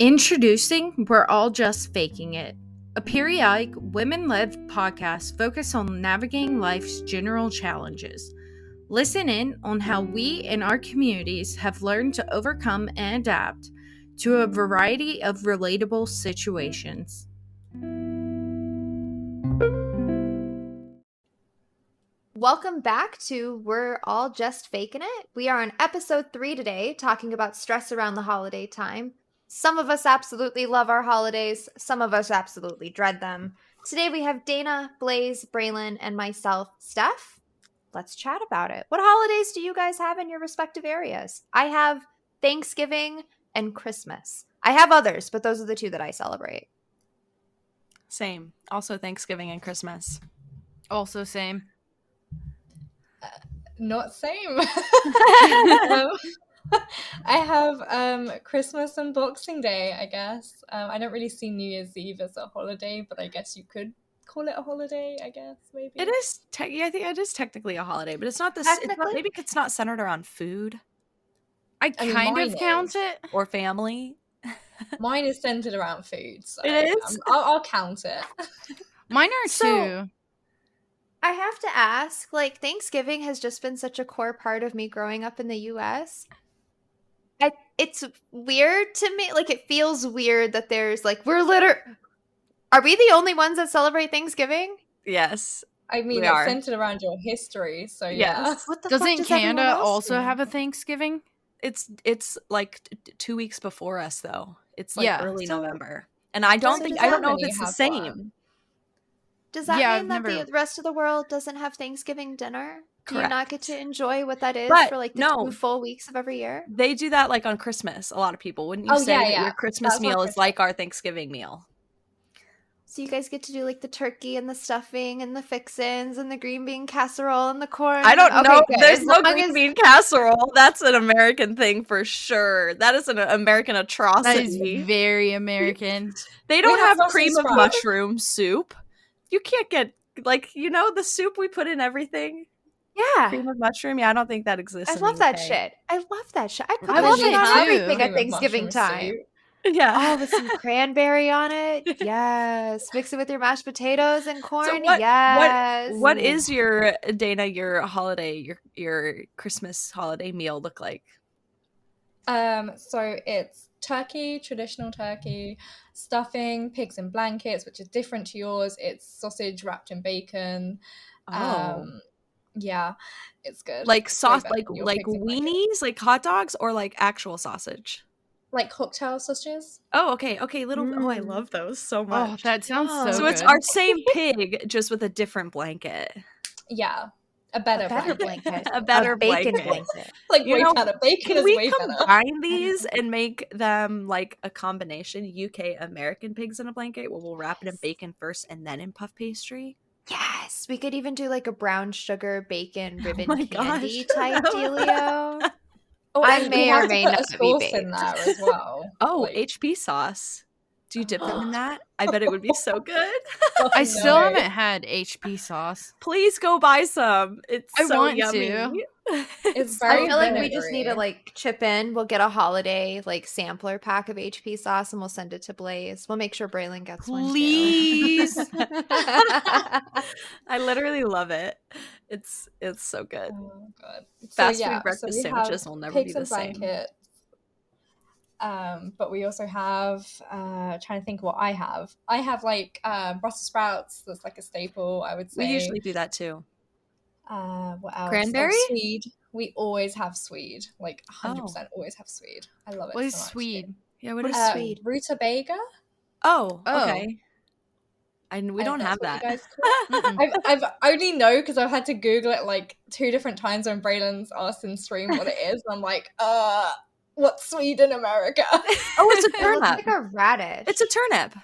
Introducing We're All Just Faking It, a periodic women-led podcast focused on navigating life's general challenges. Listen in on how we and our communities have learned to overcome and adapt to a variety of relatable situations. Welcome back to We're All Just Faking It. We are on episode 3 today, talking about stress around the holiday time. Some of us absolutely love our holidays. Some of us absolutely dread them. Today we have Dana, Blaze, Braylon, and myself, Steph. Let's chat about it. What holidays do you guys have in your respective areas? I have Thanksgiving and Christmas. I have others, but those are the two that I celebrate. Same. Also Thanksgiving and Christmas. Also same. Not same. I have Christmas and Boxing Day, I guess. I don't really see New Year's Eve as a holiday, but I guess you could call it a holiday, I guess, maybe. It is, I think it is technically a holiday, but it's not this. Maybe it's not centered around food. I kind of count it. Or family. Mine is centered around food, so it is? I'll count it. Mine are too. I have to ask, like, Thanksgiving has just been such a core part of me growing up in the U.S. It's weird to me. Like, it feels weird that there's, like, are we the only ones that celebrate Thanksgiving? Yes. I mean, it's centered around your history, so yeah. What the Doesn't fuck Canada also have a Thanksgiving? It's like 2 weeks before us, though. It's like early November. And I don't know if it's the same. One. Does that mean that the rest of the world doesn't have Thanksgiving dinner? Do you not get to enjoy what that is for like the 2 full weeks of every year? They do that like on Christmas. A lot of people. Wouldn't you say that your Christmas meal is like our Thanksgiving meal? So you guys get to do like the turkey and the stuffing and the fixins and the green bean casserole and the corn. I don't know. Good. There's no green bean casserole. That's an American thing for sure. That is an American atrocity. That is very American. They don't have cream of mushroom soup. You can't get, like, the soup we put in everything? Yeah. Cream of mushroom? Yeah, I don't think that exists. I love that shit. I love that shit. I put that shit on everything at Thanksgiving time. Yeah. Oh, with some cranberry on it. Yes. Mix it with your mashed potatoes and corn. So what is your holiday, your Christmas holiday meal look like? So it's turkey, traditional turkey, stuffing, pigs in blankets, which is different to yours. It's sausage wrapped in bacon. Yeah, it's good. Like sauce, like weenies, like hot dogs, or like actual sausage? Like cocktail sausages. Oh, okay. Oh, I love those so much. Oh, that sounds so good. So it's our same pig, just with a different blanket. Yeah. A better blanket. A better bacon blanket. Like, way better. Bacon is way better. Can we combine these and make them like a combination UK American pigs in a blanket where we'll wrap it in bacon first and then in puff pastry? Yes. We could even do like a brown sugar bacon ribbon candy type dealio. I may or may not be baked. In there as well. HP sauce. Do you dip them in that? I bet it would be so good. I still haven't had HP sauce. Please go buy some. I want yummy. To. It's very I feel like we just need to like chip in. We'll get a holiday like sampler pack of HP sauce and we'll send it to Blaze. We'll make sure Braylon gets one. Please. I literally love it. It's so good. Oh god. Fast food breakfast sandwiches will never be the same. But we also have trying to think what I have. I have like Brussels sprouts. That's like a staple, I would say. We usually do that too. What else? Cranberry? Swede. We always have Swede. Like 100% always have Swede. I love it. What is Swede? Yeah, what is Swede? Rutabaga. Oh, okay. And we don't have that. I've only know because I've had to Google it like 2 different times when Braylon's asked in stream what it is. And I'm like, what's Swede in America? Oh, it's a turnip. It looks like a radish. It's a turnip.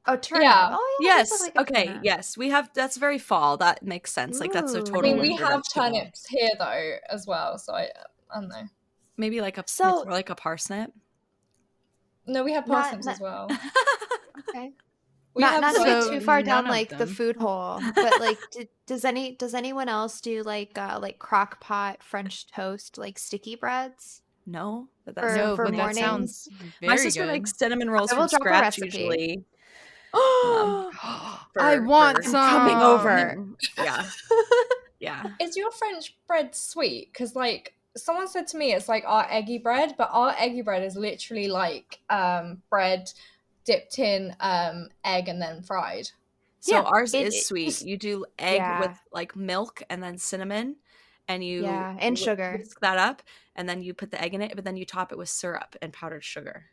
Oh, turnip. Yeah. Oh, yeah. Yes. Like okay. turnip. Yes. We have. That's very fall. That makes sense. Like that's a total. I mean, we have turnips here though as well. So I don't know. Maybe like a like a parsnip. No, we have parsnips as well. Okay. Not to get too far down like the food hole, but like, does anyone else do like crock pot French toast like sticky breads? No, but For- that's No, for but that mornings. sounds my very sister good. makes cinnamon rolls I will from drop a scratch recipe. usually. I for- want for- some. Coming over. Yeah, yeah. Is your French bread sweet? Because like someone said to me, it's like our eggy bread, but our eggy bread is literally like bread dipped in egg and then fried. So Yeah, ours it- is it sweet. just- You do egg yeah. with like milk and then cinnamon, and you Yeah, and sugar. whisk that up, and then you put the egg in it, but then you top it with syrup and powdered sugar.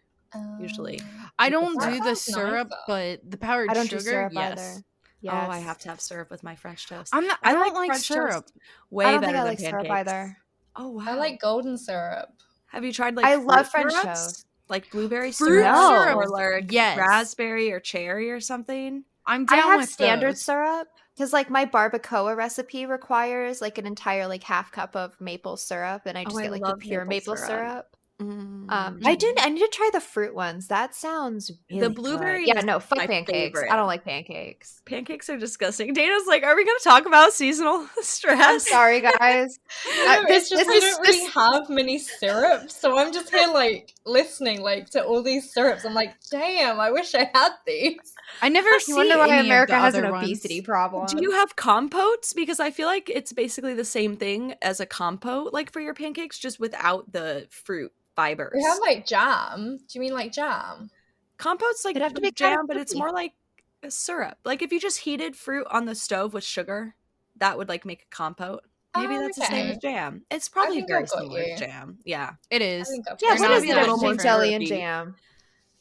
Usually. I You put don't that- do the sounds syrup, nicer. but the powdered I don't sugar, do syrup yes. either. Oh, I Yes. have to have syrup with my French toast. I I don't like French syrup. toast way I don't better think I than like syrup pancakes. either. Oh wow! I like golden syrup. Have you tried like I fruit love French syrups? toast. Like blueberry Fruit syrup, syrup, or like yes. raspberry or cherry or something? I'm I down have with standard those. syrup because like my barbacoa recipe requires like an entire like half cup of maple syrup, and I just I get like the love pure maple syrup. syrup. Mm. I need to try the fruit ones. That sounds really blueberry good. Yeah, is no, fuck my pancakes. favorite. I don't like pancakes. Pancakes are disgusting. Dana's like, are we going to talk about seasonal stress? I'm sorry, guys. No, this- it's just this we is- don't really this- have many syrups, so I'm just here like listening like to all these syrups. I'm like, damn, I wish I had these. I never You see wonder why any America of the has an other ones. obesity problem. Do you have compotes? Because I feel like it's basically the same thing as a compote, like for your pancakes, just without the fruit fibers. We have like jam. Do you mean like jam? Compote's like It'd have to be kinda jam, but it's fruity. more like a syrup. Like if you just heated fruit on the stove with sugar, that would like make a compote. Maybe Oh, that's the same okay. as jam. It's probably think very I've got similar to you. jam. Yeah. It I is. think I've Yeah, got what They're is not the a little difference more between jelly and syrupy. jam?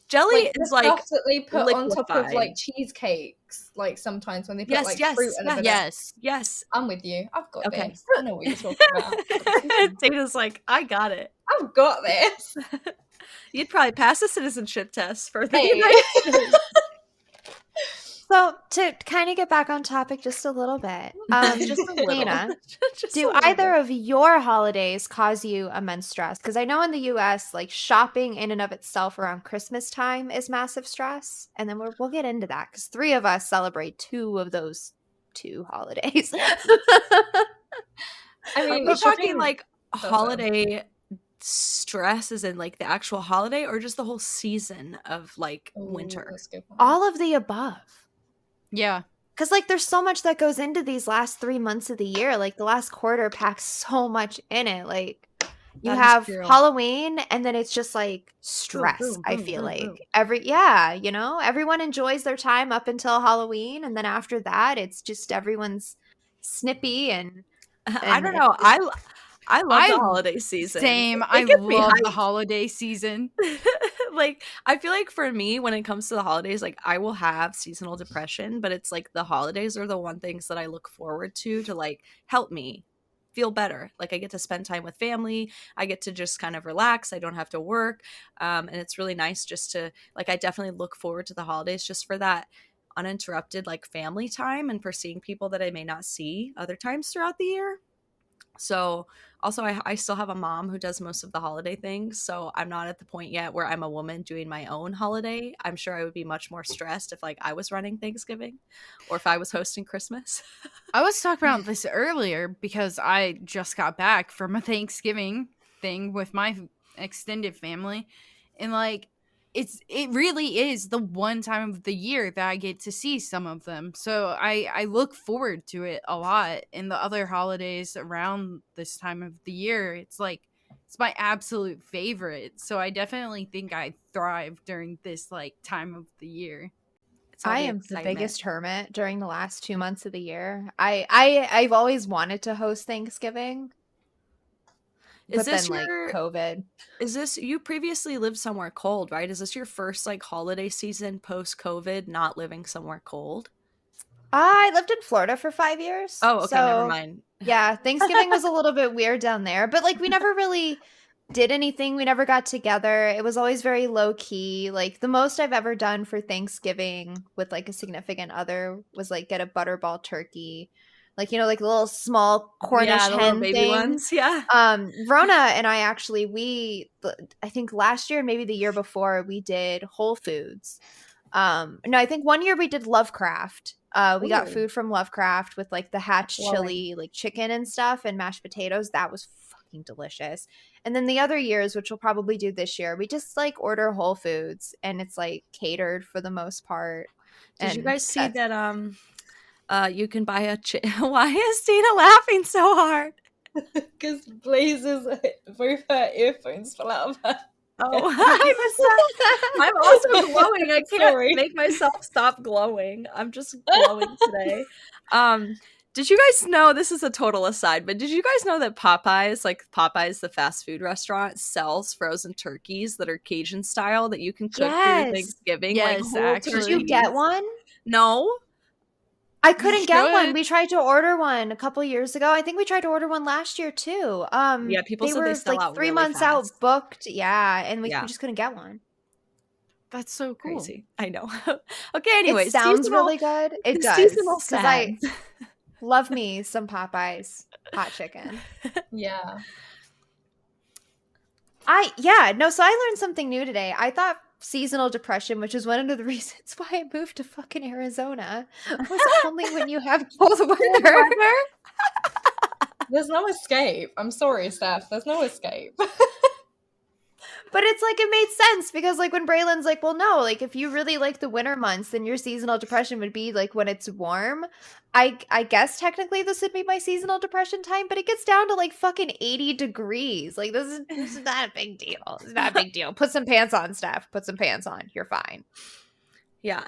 Jelly like the is like stuff that they put on top of liquefied. like cheesecakes, like sometimes when they put Yes, like yes, fruit and a yes. bit of- Yes. yes. I'm with you. I've got Okay. this. I know what you're talking about. Dana's like, I got it. I've got this. You'd probably pass a citizenship test for the Hey. United States. So to kind of get back on topic just a little bit, Just a little. Dana, Just do a little either bit. of your holidays cause you immense stress? Because I know in the U.S., like shopping in and of itself around Christmas time is massive stress, and then we'll get into that because 3 of us celebrate 2 of those 2 holidays. I mean, We're shopping- talking like so. holiday stress is in like the actual holiday or just the whole season of like Ooh, winter. that's a good one. All of the above. Yeah. Because like there's so much that goes into these last 3 months of the year. Like the last quarter packs so much in it. Like you That is have true. Halloween and then it's just like stress, boom, I boom, feel boom, like. boom. Everyone enjoys their time up until Halloween, and then after that it's just everyone's snippy and I don't And know. I love I- the holiday season. Same. It I gets me love the hyped. holiday season. Like I feel like for me when it comes to the holidays, like I will have seasonal depression, but it's like the holidays are the one things that I look forward to like help me feel better. Like I get to spend time with family, I get to just kind of relax, I don't have to work, and it's really nice just to like I definitely look forward to the holidays just for that uninterrupted like family time and for seeing people that I may not see other times throughout the year. So also I still have a mom who does most of the holiday things, so I'm not at the point yet where I'm a woman doing my own holiday. I'm sure I would be much more stressed if like I was running Thanksgiving or if I was hosting Christmas. I was talking about this earlier because I just got back from a Thanksgiving thing with my extended family, and like it really is the one time of the year that I get to see some of them. So I look forward to it a lot. And the other holidays around this time of the year, it's like it's my absolute favorite. So I definitely think I thrive during this like time of the year. It's all I the am the excitement. biggest hermit during the last 2 months of the year. I've always wanted to host Thanksgiving, Is but this then your like COVID. Is this you previously lived somewhere cold, right? Is this your first like holiday season post COVID not living somewhere cold? I lived in Florida for 5 years. Oh, okay, never so, mind. Yeah, Thanksgiving was a little bit weird down there, but like we never really did anything. We never got together. It was always very low key. Like the most I've ever done for Thanksgiving with like a significant other was like get a butterball turkey. Like like little small Cornish yeah, the little hen baby things. ones. Yeah. Rona and I actually I think last year, maybe the year before, we did Whole Foods. No, I think one year we did Lovecraft. We got Ooh. food from Lovecraft with like the hatch Flowing. chili, like chicken and stuff, and mashed potatoes. That was fucking fucking delicious. And then the other years, which we'll probably do this year, we just like order Whole Foods and it's like catered for the most part. Did you And guys see that's- that you can buy a why is Tina laughing so hard? Because Blazer's both her earphones fell out of her. Oh, I'm also glowing. I can't Sorry. make myself stop glowing. I'm just glowing today. Did you guys know, this is a total aside, but did you guys know that Popeyes, the fast food restaurant, sells frozen turkeys that are Cajun style that you can cook Yes. through Thanksgiving? Yes, like whole actually. Did you turkeys? get one? No. I couldn't get one. should. We tried to order one a couple years ago. I think we tried to order one last year too. Yeah, people they said were they sell like out 3 really months fast. out booked. Yeah, and we Yeah. just couldn't get one. That's so cool. Crazy. I know. Okay, anyways. It sounds seasonal- really good. It does. seasonal 'Cause I sads. love me some Popeyes hot chicken. Yeah. So I learned something new today. I thought seasonal depression, which is one of the reasons why I moved to fucking Arizona, was only when you have cold weather. There's no escape. I'm sorry, Steph. There's no escape. But it's like it made sense because like when Braylon's like, well, no, like if you really like the winter months, then your seasonal depression would be like when it's warm. I guess technically this would be my seasonal depression time, but it gets down to like fucking 80 degrees. Like this is not a big deal. It's not a big deal. Put some pants on, Steph. Put some pants on. You're fine. Yeah.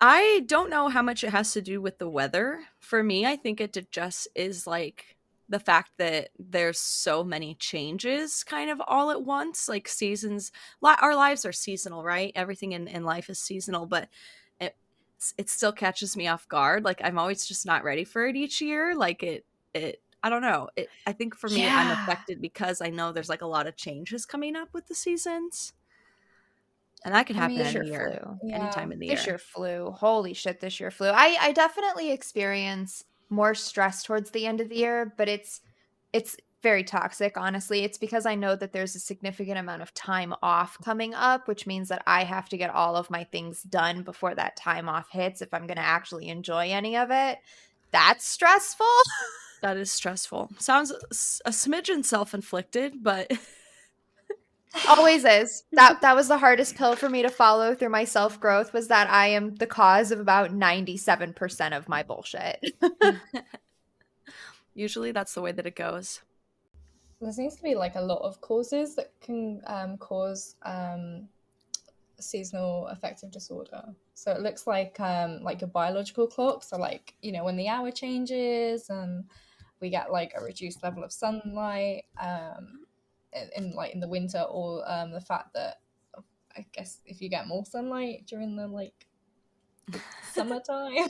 I don't know how much it has to do with the weather. For me, I think it just is like the fact that there's so many changes kind of all at once. Like seasons, our lives are seasonal, right? Everything in life is seasonal, but it still catches me off guard. Like I'm always just not ready for it each year. Like it I don't know. I think for me, I'm Yeah. affected because I know there's like a lot of changes coming up with the seasons. And that could happen This any year year, flew. Yeah. anytime in the This year. year flew. Holy shit, this year flew. I definitely experience more stress towards the end of the year, but it's very toxic, honestly. It's because I know that there's a significant amount of time off coming up, which means that I have to get all of my things done before that time off hits if I'm going to actually enjoy any of it. That's stressful. That is stressful. Sounds a smidgen self-inflicted, but Always is. That was the hardest pill for me to follow through my self-growth, was that I am the cause of about 97% of my bullshit. usually that's the way that it goes. There seems to be like a lot of causes that can cause seasonal affective disorder. So it looks like your biological clock. So like, you know, when the hour changes and we get like a reduced level of sunlight in the winter, or the fact that I guess if you get more sunlight during the like summertime,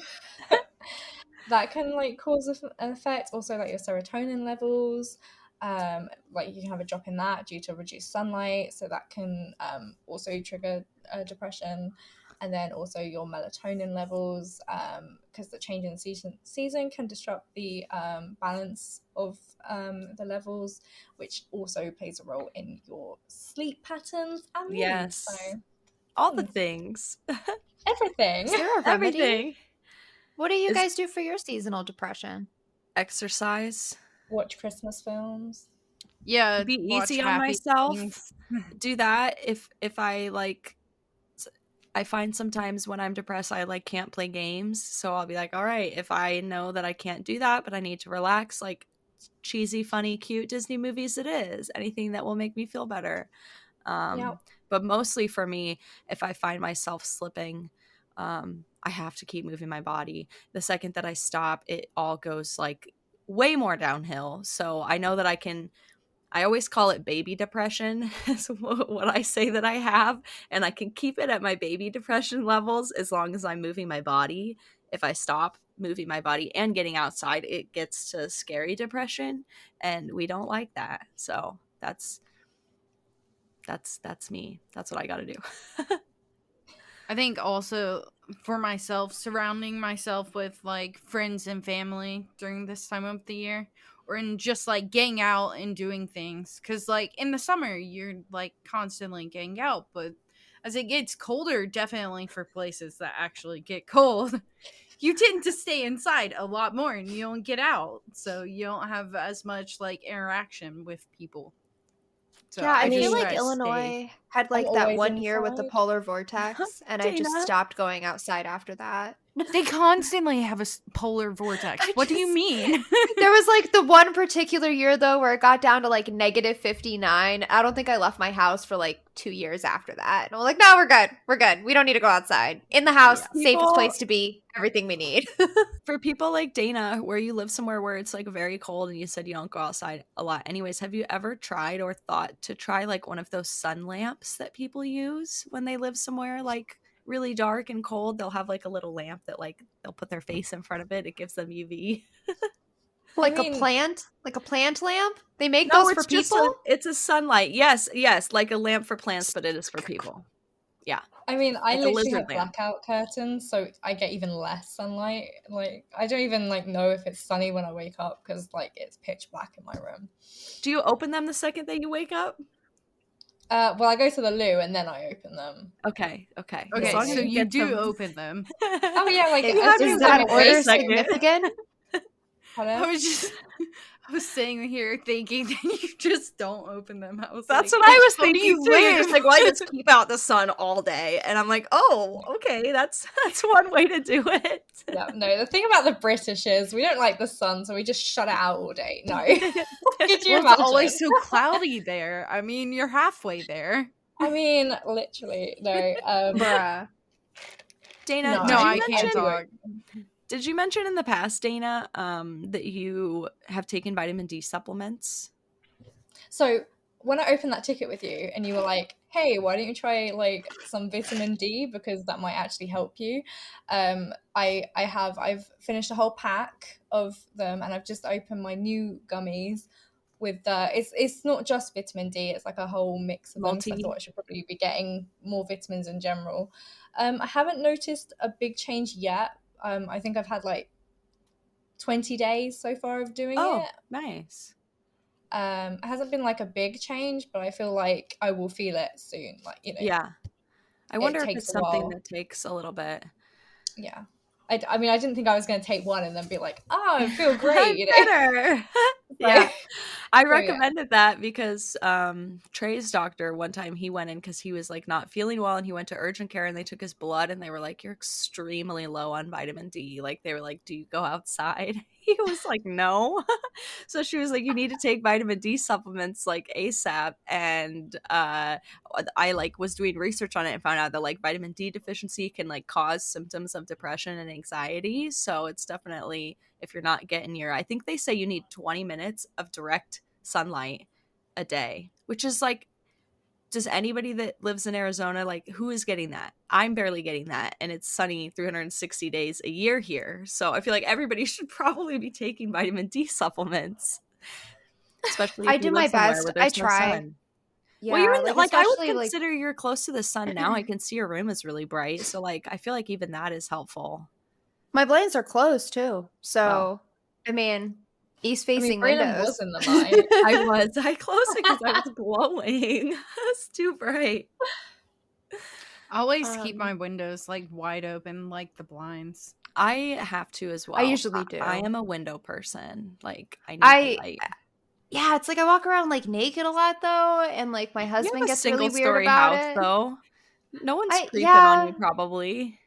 that can like cause an effect. Also like your serotonin levels, like you can have a drop in that due to reduced sunlight, so that can also trigger depression. And then also your melatonin levels, because the change in season can disrupt the balance of the levels, which also plays a role in your sleep patterns and mood. Yes. So All the things. everything. Is there a remedy? Everything. What do you Is- guys do for your seasonal depression? Exercise. Watch Christmas films. Yeah, Be watch easy on happy myself. things. Do that if I like I find sometimes when I'm depressed I like can't play games, so I'll be like, all right, if I know that I can't do that but I need to relax, like cheesy, funny, cute Disney movies, it is anything that will make me feel better. Yep. But mostly for me, if I find myself slipping, I have to keep moving my body. The second that I stop, it all goes like way more downhill. So I know that I always call it baby depression is what I say that I have, and I can keep it at my baby depression levels as long as I'm moving my body. If I stop moving my body and getting outside, it gets to scary depression, and we don't like that. So that's me. That's what I got to do. I think also for myself, surrounding myself with like friends and family during this time of the year, or in just like getting out and doing things. Because like in the summer, you're like constantly getting out, but as it gets colder, definitely for places that actually get cold, you tend to stay inside a lot more and you don't get out. So you don't have as much like interaction with people. So Yeah, I mean, feel just like try to stay. Illinois had I'm like that always one year with the inside. polar vortex, and I just Dana. stopped going outside after that. They constantly have a polar vortex. I What do you just- mean? There was like the one particular year though where it got down to like negative 59. I don't think I left my house for like 2 years after that. And I was like, no, we're good. We're good. We don't need to go outside. In the house, Yeah. safest People- place to be, everything we need. For people like Dana, where you live somewhere where it's like very cold and you said you don't go outside a lot. Anyways, have you ever tried or thought to try like one of those sun lamps that people use when they live somewhere like really dark and cold? They'll have like a little lamp that like they'll put their face in front of it. It gives them UV. Like mean- a plant lamp? They make those for people? It's a sunlight. Yes, like a lamp for plants, but it is for people. I mean, I Like a literally lizard have lamp. blackout curtains, so I get even less sunlight. Like, I don't even like know if it's sunny when I wake up because like it's pitch black in my room. Do you open them the second that you wake up? Well, I go to the loo and then I open them. Okay. Okay, As long as so you get do them- open them. Oh yeah, like You as have soon to as Is that I'm wait a order awake- second. significant? Pardon? I was sitting here thinking that you just don't open them. I was That's like, what I was how do thinking you too. You're just live? like, well, I just keep out the sun all day, and I'm like, oh, okay, that's one way to do it. Yeah, no. The thing about the British is we don't like the sun, so we just shut it out all day. No, could you Well, it's imagine? always so cloudy there. I mean, you're halfway there. I mean, literally, no. Bruh. Dana, No, did, No, you I can't mention, talk. did you mention in the past, Dana, that you have taken vitamin D supplements? So when I opened that ticket with you and you were like, hey, why don't you try like some vitamin D because that might actually help you. I've finished a whole pack of them and I've just opened my new gummies with it's not just vitamin D, it's like a whole mix of them. 'Cause I Multi. thought I should probably be getting more vitamins in general. I haven't noticed a big change yet. I think I've had like 20 days so far of doing Oh, it. nice. It hasn't been like a big change, but I feel like I will feel it soon. Like, you know, Yeah. I wonder if takes it's a something while. that takes a little bit. yeah. I mean, I didn't think I was going to take one and then be like, oh, I feel great. You know? Better. Like, Yeah. I yeah. recommended that because Trey's doctor, one time he went in because he was like not feeling well and he went to urgent care and they took his blood and they were like, you're extremely low on vitamin D. Like they were like, do you go outside? He was like, no. So she was like, you need to take vitamin D supplements like ASAP. And I like was doing research on it and found out that like vitamin D deficiency can like cause symptoms of depression and anxiety. So it's definitely, if you're not getting your, I think they say you need 20 minutes of direct sunlight a day, which is like, does anybody that lives in Arizona, like who is getting that? I'm barely getting that. And it's sunny 360 days a year here. So I feel like everybody should probably be taking vitamin D supplements. Especially if I you do live my somewhere best. where there's I no try. sun. Yeah, Well, you're in the, like I would especially, like- consider you're close to the sun now. I can see your room is really bright. So like I feel like even that is helpful. my blinds are closed too. So, I mean, east I mean, facing Braden windows. was in the night. I closed it because I was glowing. It's too bright. I always keep Um, my windows like wide open, like the blinds. I have to as well. I usually do. I am a window person. Like I need I- the light. Yeah, it's like I walk around like naked a lot though, and like my You have husband a gets really weird single-story about house, it. though. No one's creeping yeah. on you, probably.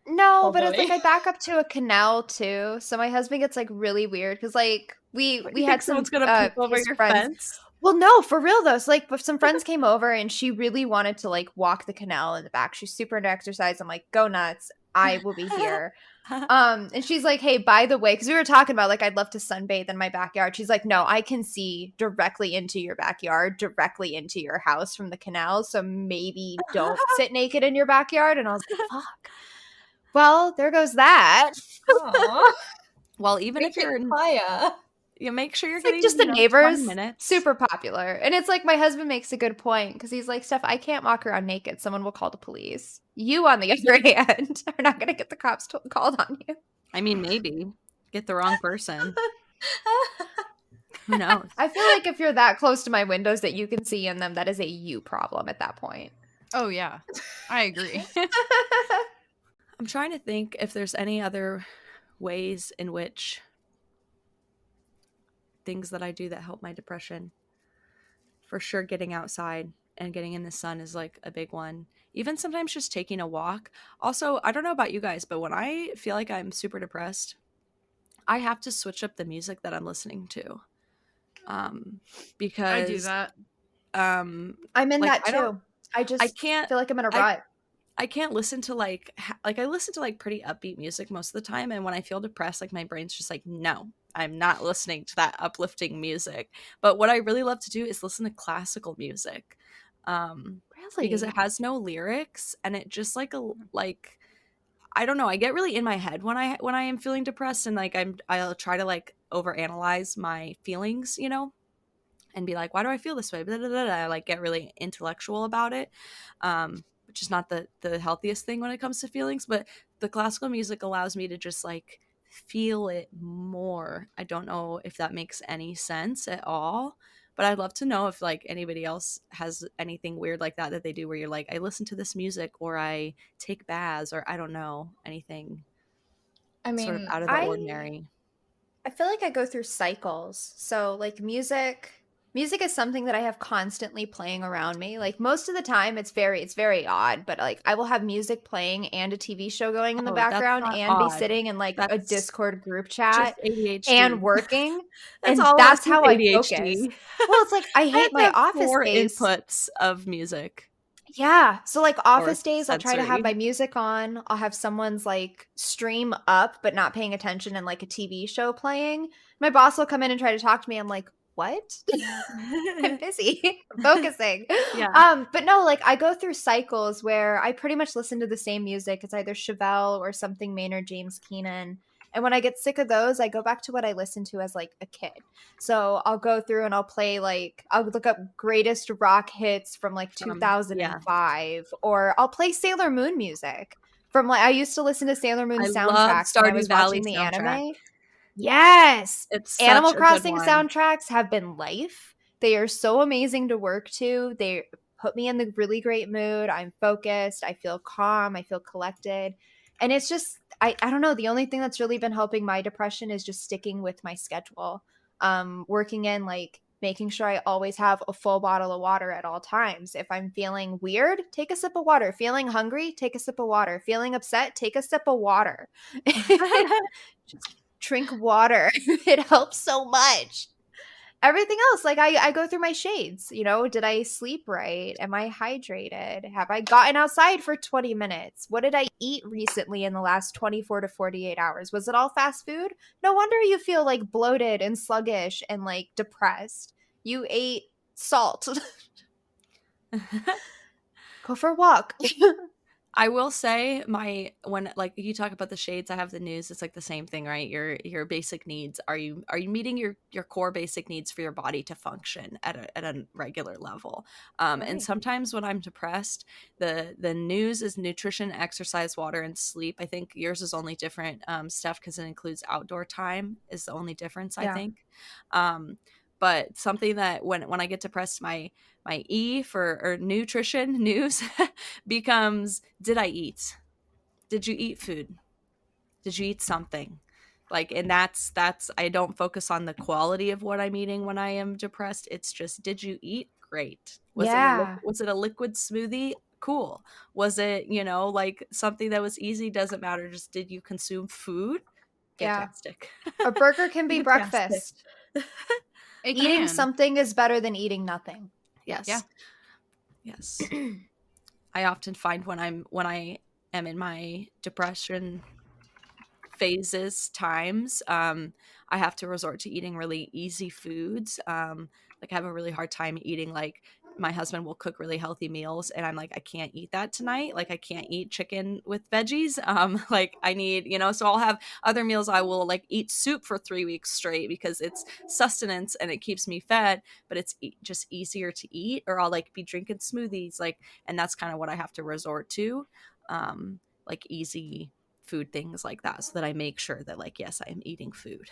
No, but it's Probably. like I back up to a canal too, so my husband gets like really weird because like we You had think some someone's gonna peep over his your friends. fence. Well, no, for real though. So like, if some friends came over and she really wanted to like walk the canal in the back, she's super into exercise. I'm like, go nuts. I will be here. And she's like, hey, by the way, because we were talking about like I'd love to sunbathe in my backyard. She's like, no, I can see directly into your backyard, directly into your house from the canal. So maybe don't sit naked in your backyard. And I was like, fuck. Well, there goes that. Aw, Well, even if make you're it higher. you make sure you're It's like getting just the 20 neighbors, minutes. super popular. And it's like my husband makes a good point because he's like, Steph, I can't walk around naked. Someone will call the police. You, on the other hand, are not going to get the cops called on you. I mean, maybe get the wrong person. Who knows? I feel like if you're that close to my windows that you can see in them, that is a you problem at that point. Oh yeah, I agree. I'm trying to think if there's any other ways in which things that I do that help my depression. For sure, getting outside and getting in the sun is like a big one. Even sometimes just taking a walk. Also, I don't know about you guys, but when I feel like I'm super depressed, I have to switch up the music that I'm listening to. Because I do that. I'm in like, that too. I just can't feel like I'm in a rut. I can't listen to like I listen to like pretty upbeat music most of the time, and when I feel depressed, like my brain's just like, no, I'm not listening to that uplifting music. But what I really love to do is listen to classical music, because Really? it has no lyrics, and it just like I don't know, I get really in my head when I am feeling depressed, and like I'll try to like overanalyze my feelings, you know, and be like, why do I feel this way? Blah, blah, blah, blah. I like get really intellectual about it, which is not the healthiest thing when it comes to feelings. But the classical music allows me to just like feel it more. I don't know if that makes any sense at all, but I'd love to know if like anybody else has anything weird like that they do where you're like, I listen to this music, or I take baths, or I don't know, anything I sort of mean, out of the ordinary. I feel like I go through cycles. So like music is something that I have constantly playing around me. Like most of the time it's very odd, but like I will have music playing and a TV show going in the Oh, that's background not and be odd. sitting in like a That's Discord group just chat ADHD. and working. That's And all that's us with how I ADHD. focus. Well, it's like I I hate have to my have office 4 days. inputs of music Yeah. So like or office days, I'll try to have my sensory. music on. I'll have someone's like stream up, but not paying attention and like a TV show playing. My boss will come in and try to talk to me. I'm like, what? I'm busy. I'm focusing. Yeah. But no, like I go through cycles where I pretty much listen to the same music. It's either Chevelle or something Maynard James Keenan. And when I get sick of those, I go back to what I listened to as like a kid. So I'll go through and I'll play like I'll look up greatest rock hits from like Yeah. 2005, or I'll play Sailor Moon music from like I used to listen to Sailor Moon I love soundtracks when I Stardew was Valley watching the soundtrack. anime. Yes. It's such Animal a good Crossing one. soundtracks have been life. They are so amazing to work to. They put me in the really great mood. I'm focused. I feel calm. I feel collected. And it's just I don't know, the only thing that's really been helping my depression is just sticking with my schedule. Working in like making sure I always have a full bottle of water at all times. If I'm feeling weird, take a sip of water. Feeling hungry, take a sip of water. Feeling upset, take a sip of water. Just drink water. It helps so much. Everything else, like I go through my shades. You know, did I sleep right? Am I hydrated? Have I gotten outside for 20 minutes? What did I eat recently in the last 24 to 48 hours? Was it all fast food? No wonder you feel like bloated and sluggish and like depressed. You ate salt. Go for a walk. I will say when like you talk about the shades, I have the news. It's like the same thing, right? Your basic needs. Are you meeting your core basic needs for your body to function at a regular level? And Right. sometimes when I'm depressed, the news is nutrition, exercise, water, and sleep. I think yours is only different stuff because it includes outdoor time is the only difference. I Yeah. think. But something that when I get depressed, my E for or nutrition news becomes, did I eat? Did you eat food? Did you eat something? Like, and that's I don't focus on the quality of what I'm eating when I am depressed. It's just, did you eat? Great. Yeah. Was it a liquid smoothie? Cool. Was it, like something that was easy? Doesn't matter. Just, did you consume food? Yeah. Fantastic. A burger can be Fantastic. breakfast. It Eating can. something is better than eating nothing. Yes. Yeah. Yes. I often find when I am in my depression phases times, I have to resort to eating really easy foods. Like I have a really hard time eating, like my husband will cook really healthy meals and I'm like, I can't eat that tonight. Like I can't eat chicken with veggies. Like I need, so I'll have other meals. I will like eat soup for 3 weeks straight because it's sustenance and it keeps me fed, but it's just easier to eat. Or I'll like be drinking smoothies, like, and that's kind of what I have to resort to. Like easy food things like that, so that I make sure that like, yes, I am eating food.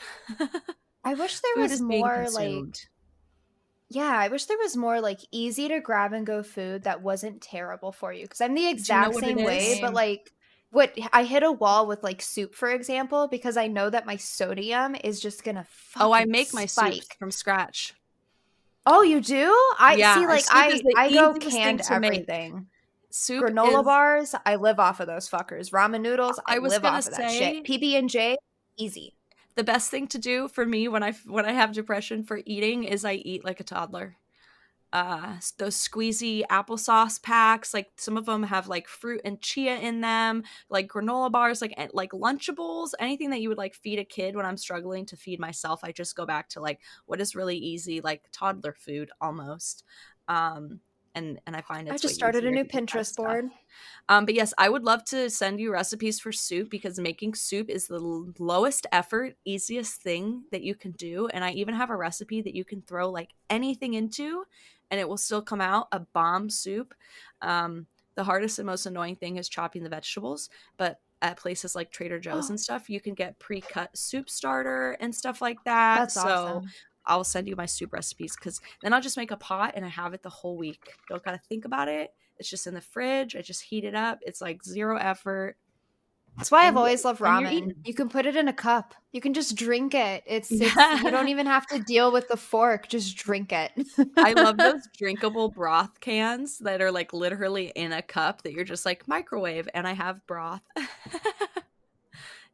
I wish there Food was is being more consumed. like I wish there was more like easy to grab and go food that wasn't terrible for you. Because I'm the Do you know exact what it same way, is? but like what I hit a wall with like soup, for example, because I know that my sodium is just gonna Oh, I fucking make my soups spike. from scratch. Oh, you do? I Yeah, see. our Like soup is the I go easiest thing canned to make. everything. Soup Granola is, bars, I live off of those fuckers. Ramen noodles, I I was live gonna off of that say, shit. PB&J, easy. the best thing to do for me when I have depression for eating is I eat like a toddler. Those squeezy applesauce packs, like some of them have like fruit and chia in them, like granola bars, like Lunchables, anything that you would like feed a kid. When I'm struggling to feed myself, I just go back to like what is really easy, like toddler food almost. And I find I it's just way started a easier new to eat that Pinterest stuff. board. But yes, I would love to send you recipes for soup, because making soup is the lowest effort, easiest thing that you can do. And I even have a recipe that you can throw like anything into and it will still come out a bomb soup. The hardest and most annoying thing is chopping the vegetables, but at places like Trader Joe's and stuff, you can get pre-cut soup starter and stuff like that. That's So awesome. I'll send you my soup recipes, because then I'll just make a pot and I have it the whole week. Don't gotta think about it. It's just in the fridge. I just heat it up. It's like zero effort. That's why I've And always loved and you're ramen. eating. You can put it in a cup. You can just drink it. It's you Yeah. don't even have to deal with the fork. Just drink it. I love those drinkable broth cans that are like literally in a cup that you're just like microwave, and I have broth.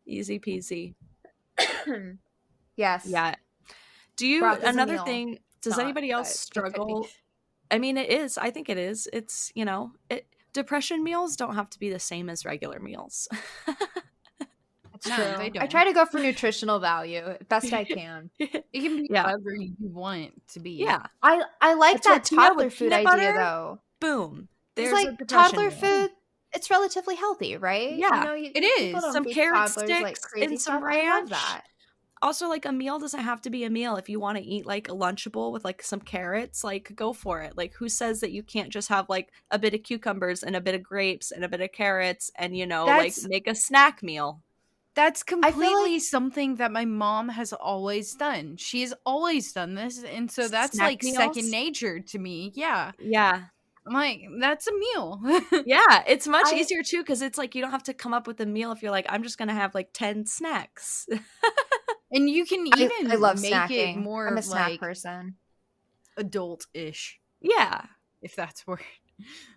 Easy peasy. Yes. Yeah. Do you, Broth is a another meal. thing, does Not, anybody else but it could be. struggle? I mean, it is. I think it is. It's, depression meals don't have to be the same as regular meals. It's No, true. they I don't. try to go for nutritional value best I can. It can be Yeah. whatever you want it to be. Yeah. I like A that tortilla toddler with food peanut idea butter? though. Boom. It's There's like a depression toddler meal. food. It's relatively healthy, right? Yeah, It it People is. don't Some feed carrot toddlers like sticks crazy and some stuff. I love ranch. that. Also, like, a meal doesn't have to be a meal. If you want to eat like a Lunchable with like some carrots, like, go for it. Like, who says that you can't just have like a bit of cucumbers and a bit of grapes and a bit of carrots and like That's- make a snack meal? That's feel like- completely something that my mom has always done. She has always done this, and so that's Snack like meals? second nature to me. Yeah. Yeah. I'm like, that's a meal. Yeah, it's much I- easier too, because it's like you don't have to come up with a meal if you're like, I'm just gonna have like 10 snacks. And you can even I love make snacking. it more I'm a of snack like person. adult-ish, Yeah. if that's word.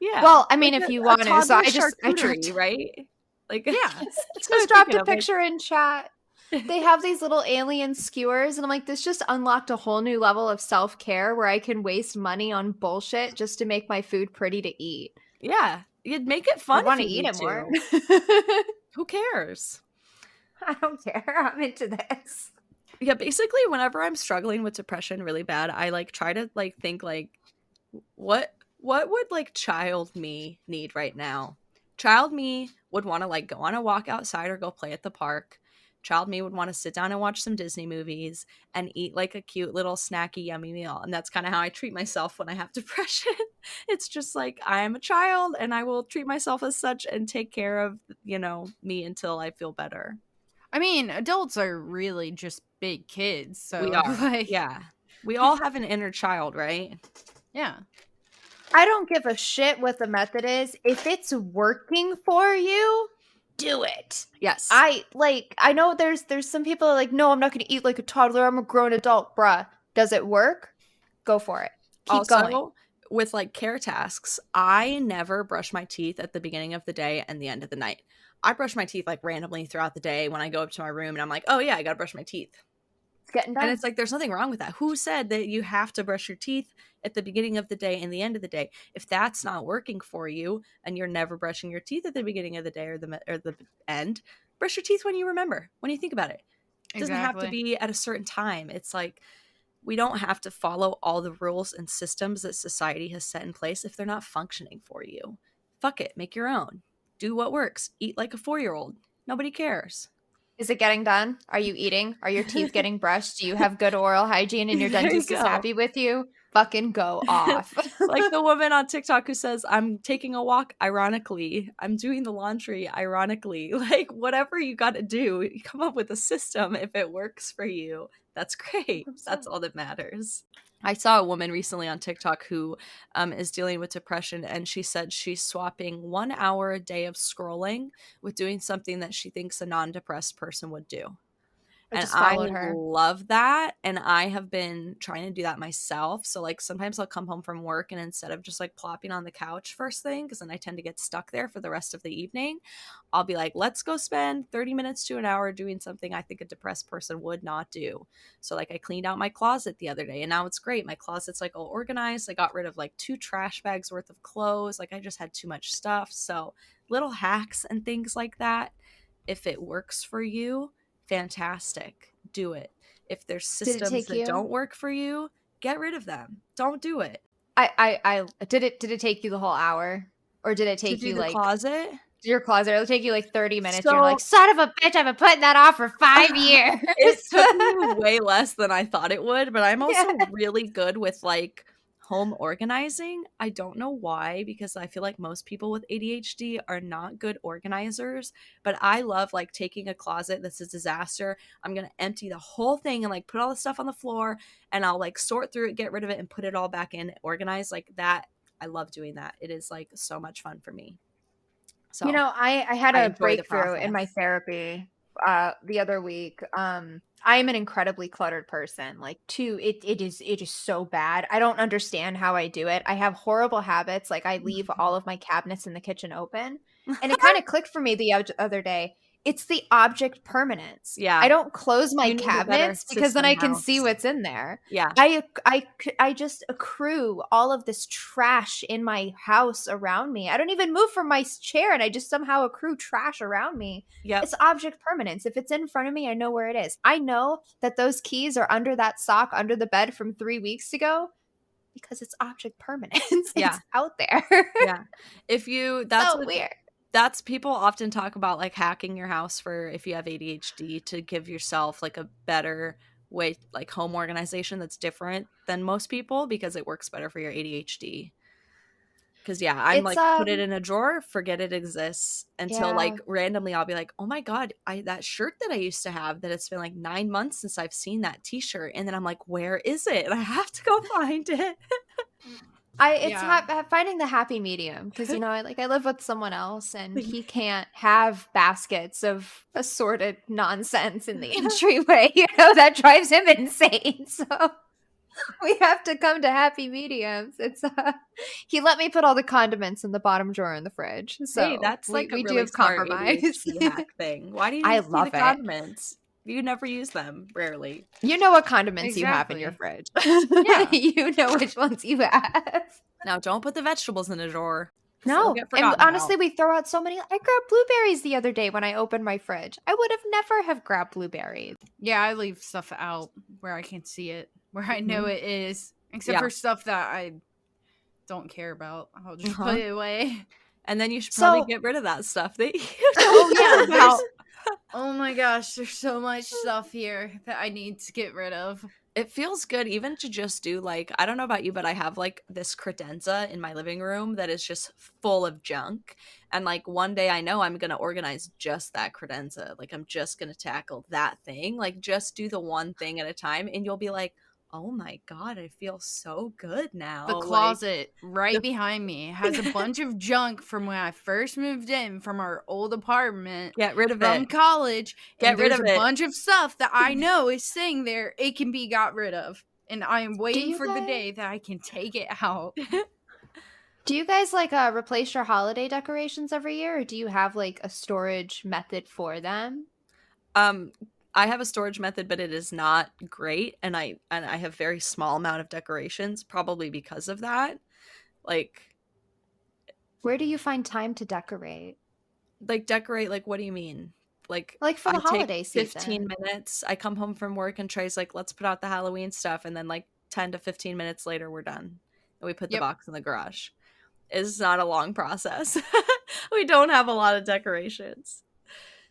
Yeah. Well, I mean, Like if a- you a want to, so toddler I dropped, charcuterie, right? Like, Yeah. that's what I'm just dropped thinking a of, like- picture in chat. They have these little alien skewers, and I'm like, this just unlocked a whole new level of self-care where I can waste money on bullshit just to make my food pretty to eat. Yeah, you'd make it fun. I want to if you eat need it more. to. Who cares? I don't care. I'm into this. Yeah, basically, whenever I'm struggling with depression really bad, I like try to like think like, what would like child me need right now? Child me would want to like go on a walk outside or go play at the park. Child me would want to sit down and watch some Disney movies and eat like a cute little snacky yummy meal. And that's kind of how I treat myself when I have depression. It's just like, I am a child and I will treat myself as such and take care of, me until I feel better. I mean, adults are really just big kids, so We are. like, Yeah. We all have an inner child, right? yeah. I don't give a shit what the method is. If it's working for you, do it. Yes. I know there's some people are like, no, I'm not going to eat like a toddler. I'm a grown adult, bruh. Does it work? Go for it. Keep also, going. with like care tasks, I never brush my teeth at the beginning of the day and the end of the night. I brush my teeth like randomly throughout the day when I go up to my room and I'm like, oh yeah, I gotta brush my teeth. It's getting done. And it's like, there's nothing wrong with that. Who said that you have to brush your teeth at the beginning of the day and the end of the day? If that's not working for you and you're never brushing your teeth at the beginning of the day or the end, brush your teeth when you remember, when you think about it. It doesn't have to be at a certain time. It's like, we don't have to follow all the rules and systems that society has set in place if they're not functioning for you. Fuck it, make your own. Do what works. Eat like a 4-year-old. Nobody cares. Is it getting done? Are you eating? Are your teeth getting brushed? Do you have good oral hygiene and your There you dentist is go. happy with you? fucking go off. Like the woman on TikTok who says, I'm taking a walk, ironically. I'm doing the laundry, ironically. Like, whatever you got to do, you come up with a system. If it works for you, that's great. That's all that matters. I saw a woman recently on TikTok who is dealing with depression, and she said she's swapping 1 hour a day of scrolling with doing something that she thinks a non-depressed person would do. And I love that. And I have been trying to do that myself. So like sometimes I'll come home from work, and instead of just like plopping on the couch first thing, because then I tend to get stuck there for the rest of the evening, I'll be like, let's go spend 30 minutes to an hour doing something I think a depressed person would not do. So like I cleaned out my closet the other day, and now it's great. My closet's like all organized. I got rid of like 2 trash bags worth of clothes. Like I just had too much stuff. So little hacks and things like that, if it works for you, fantastic. Do it. If there's systems that don't work for you, get rid of them. Don't do it. I did it take you the whole hour, or did it take you like closet? Your closet? It'll take you like 30 minutes. You're like, son of a bitch, I've been putting that off for 5 years. It took me way less than I thought it would, but I'm also really good with like home organizing. I don't know why, because I feel like most people with ADHD are not good organizers, but I love like taking a closet that's a disaster. I'm going to empty the whole thing and like put all the stuff on the floor, and I'll like sort through it, get rid of it, and put it all back in, organize like that. I love doing that. It is like so much fun for me. So, you know, I had a breakthrough in my therapy the other week. I am an incredibly cluttered person. Like, it is so bad. I don't understand how I do it. I have horrible habits. Like, I leave all of my cabinets in the kitchen open, and it kind of clicked for me the other day. It's the object permanence. Yeah. I don't close my cabinets because then I can see what's in there. Yeah. I just accrue all of this trash in my house around me. I don't even move from my chair, and I just somehow accrue trash around me. Yeah. It's object permanence. If it's in front of me, I know where it is. I know that those keys are under that sock under the bed from 3 weeks ago, because it's object permanence. Yeah. It's out there. Yeah. That's so weird. That's, people often talk about like hacking your house for if you have ADHD, to give yourself like a better way, like home organization that's different than most people, because it works better for your ADHD. Because I'm like, put it in a drawer, forget it exists, until like randomly I'll be like, oh my God, that shirt that I used to have, that it's been like 9 months since I've seen that t-shirt, and then I'm like, where is it? And I have to go find it. It's finding the happy medium, because I live with someone else, and he can't have baskets of assorted nonsense in the entryway. That drives him insane. So we have to come to happy mediums. It's he let me put all the condiments in the bottom drawer in the fridge. So hey, that's like we a do really have compromise. ADHD hack thing. Why do you use the condiments? You never use them, rarely. You know what condiments you have in your fridge. Yeah. You know which ones you have. Now, don't put the vegetables in a drawer. No, and honestly, we throw out so many. I grabbed blueberries the other day when I opened my fridge. I would have never have grabbed blueberries. Yeah, I leave stuff out where I can see it, where I know it is, except for stuff that I don't care about. I'll just put it away. And then you should probably get rid of that stuff that you don't care about. Oh my gosh, there's so much stuff here that I need to get rid of. It feels good even to just do like, I don't know about you, but I have like this credenza in my living room that is just full of junk. And like one day I know I'm going to organize just that credenza. Like I'm just going to tackle that thing. Like just do the one thing at a time, and you'll be like, oh my God, I feel so good now. The closet right behind me has a bunch of junk from when I first moved in from our old apartment. Get rid of from it. college. Get rid of it. A bunch of stuff that I know is sitting there. It can be got rid of. And I am waiting for the day that I can take it out. Do you guys like replace your holiday decorations every year, or do you have like a storage method for them? I have a storage method, but it is not great, and I have very small amount of decorations, probably because of that. Like, where do you find time to decorate? Like decorate, like what do you mean? Like for the holiday season. 15 minutes. I come home from work and Trey's like, let's put out the Halloween stuff, and then like 10 to 15 minutes later we're done. And we put the box in the garage. It's not a long process. We don't have a lot of decorations.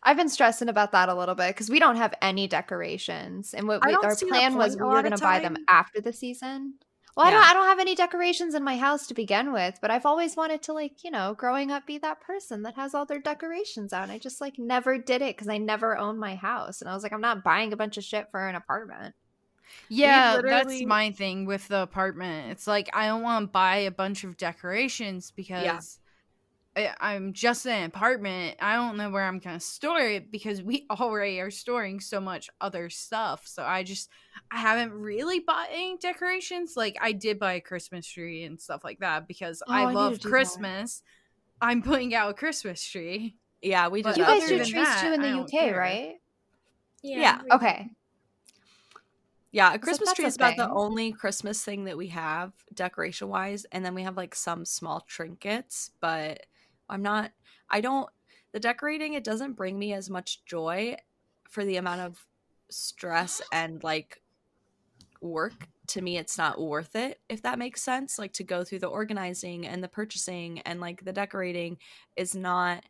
I've been stressing about that a little bit because we don't have any decorations, and our plan was we were going to buy them after the season. Well, Yeah. I don't have any decorations in my house to begin with, but I've always wanted to, like, growing up, be that person that has all their decorations out. And I just like never did it because I never owned my house, and I was like, I'm not buying a bunch of shit for an apartment. Yeah, that's literally- my thing with the apartment. It's like I don't want to buy a bunch of decorations because I'm just in an apartment. I don't know where I'm going to store it because we already are storing so much other stuff. So I haven't really bought any decorations. Like I did buy a Christmas tree and stuff like that because Oh, I I need to love do that. Christmas. I'm putting out a Christmas tree. Yeah, we do But You that guys other do too. than trees that, too in I the don't UK, care. right? Yeah. we do. Okay. Yeah, a like, Christmas that's tree a is about the thing. only Christmas thing that we have decoration wise, and then we have like some small trinkets, but the decorating, it doesn't bring me as much joy for the amount of stress and like work. To me, it's not worth it, if that makes sense. Like to go through the organizing and the purchasing and like the decorating is not,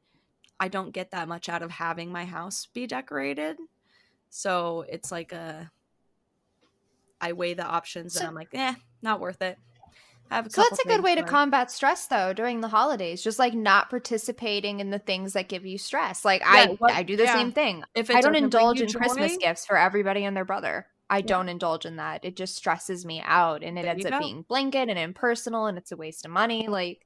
I don't get that much out of having my house be decorated. So it's like I weigh the options and So- I'm like, not worth it. I have a So couple that's a good things, way to but- combat stress, though, during the holidays. Just like not participating in the things that give you stress. Like Yeah, I do the yeah. same thing. If it I don't doesn't bring indulge you in Christmas joy, gifts for everybody and their brother. I Yeah. don't indulge in that. It just stresses me out, and it There ends you up go. being blanket and impersonal, and it's a waste of money. Like,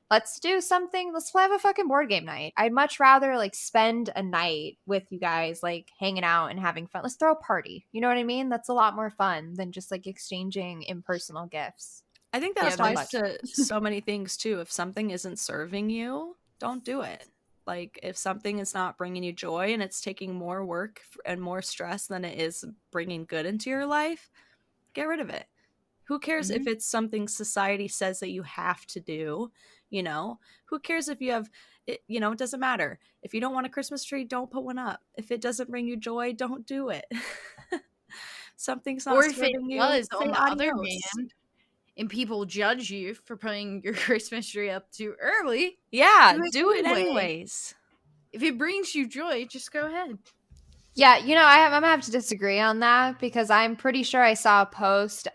let's do something. Let's have a fucking board game night. I'd much rather like spend a night with you guys, like hanging out and having fun. Let's throw a party. You know what I mean? That's a lot more fun than just like exchanging impersonal gifts. I think that Yeah, applies that's- to so many things too. If something isn't serving you, don't do it. Like if something is not bringing you joy and it's taking more work and more stress than it is bringing good into your life, get rid of it. Who cares if it's something society says that you have to do? Who cares if you have it, it doesn't matter. If you don't want a Christmas tree, don't put one up. If it doesn't bring you joy, don't do it. Something's not Or if it serving you, does, say on the other adios. hand, and people judge you for putting your Christmas tree up too early, Yeah, Do it do it anyway. anyways. if it brings you joy, just go ahead. Yeah, I'm gonna have to disagree on that because I'm pretty sure I saw a post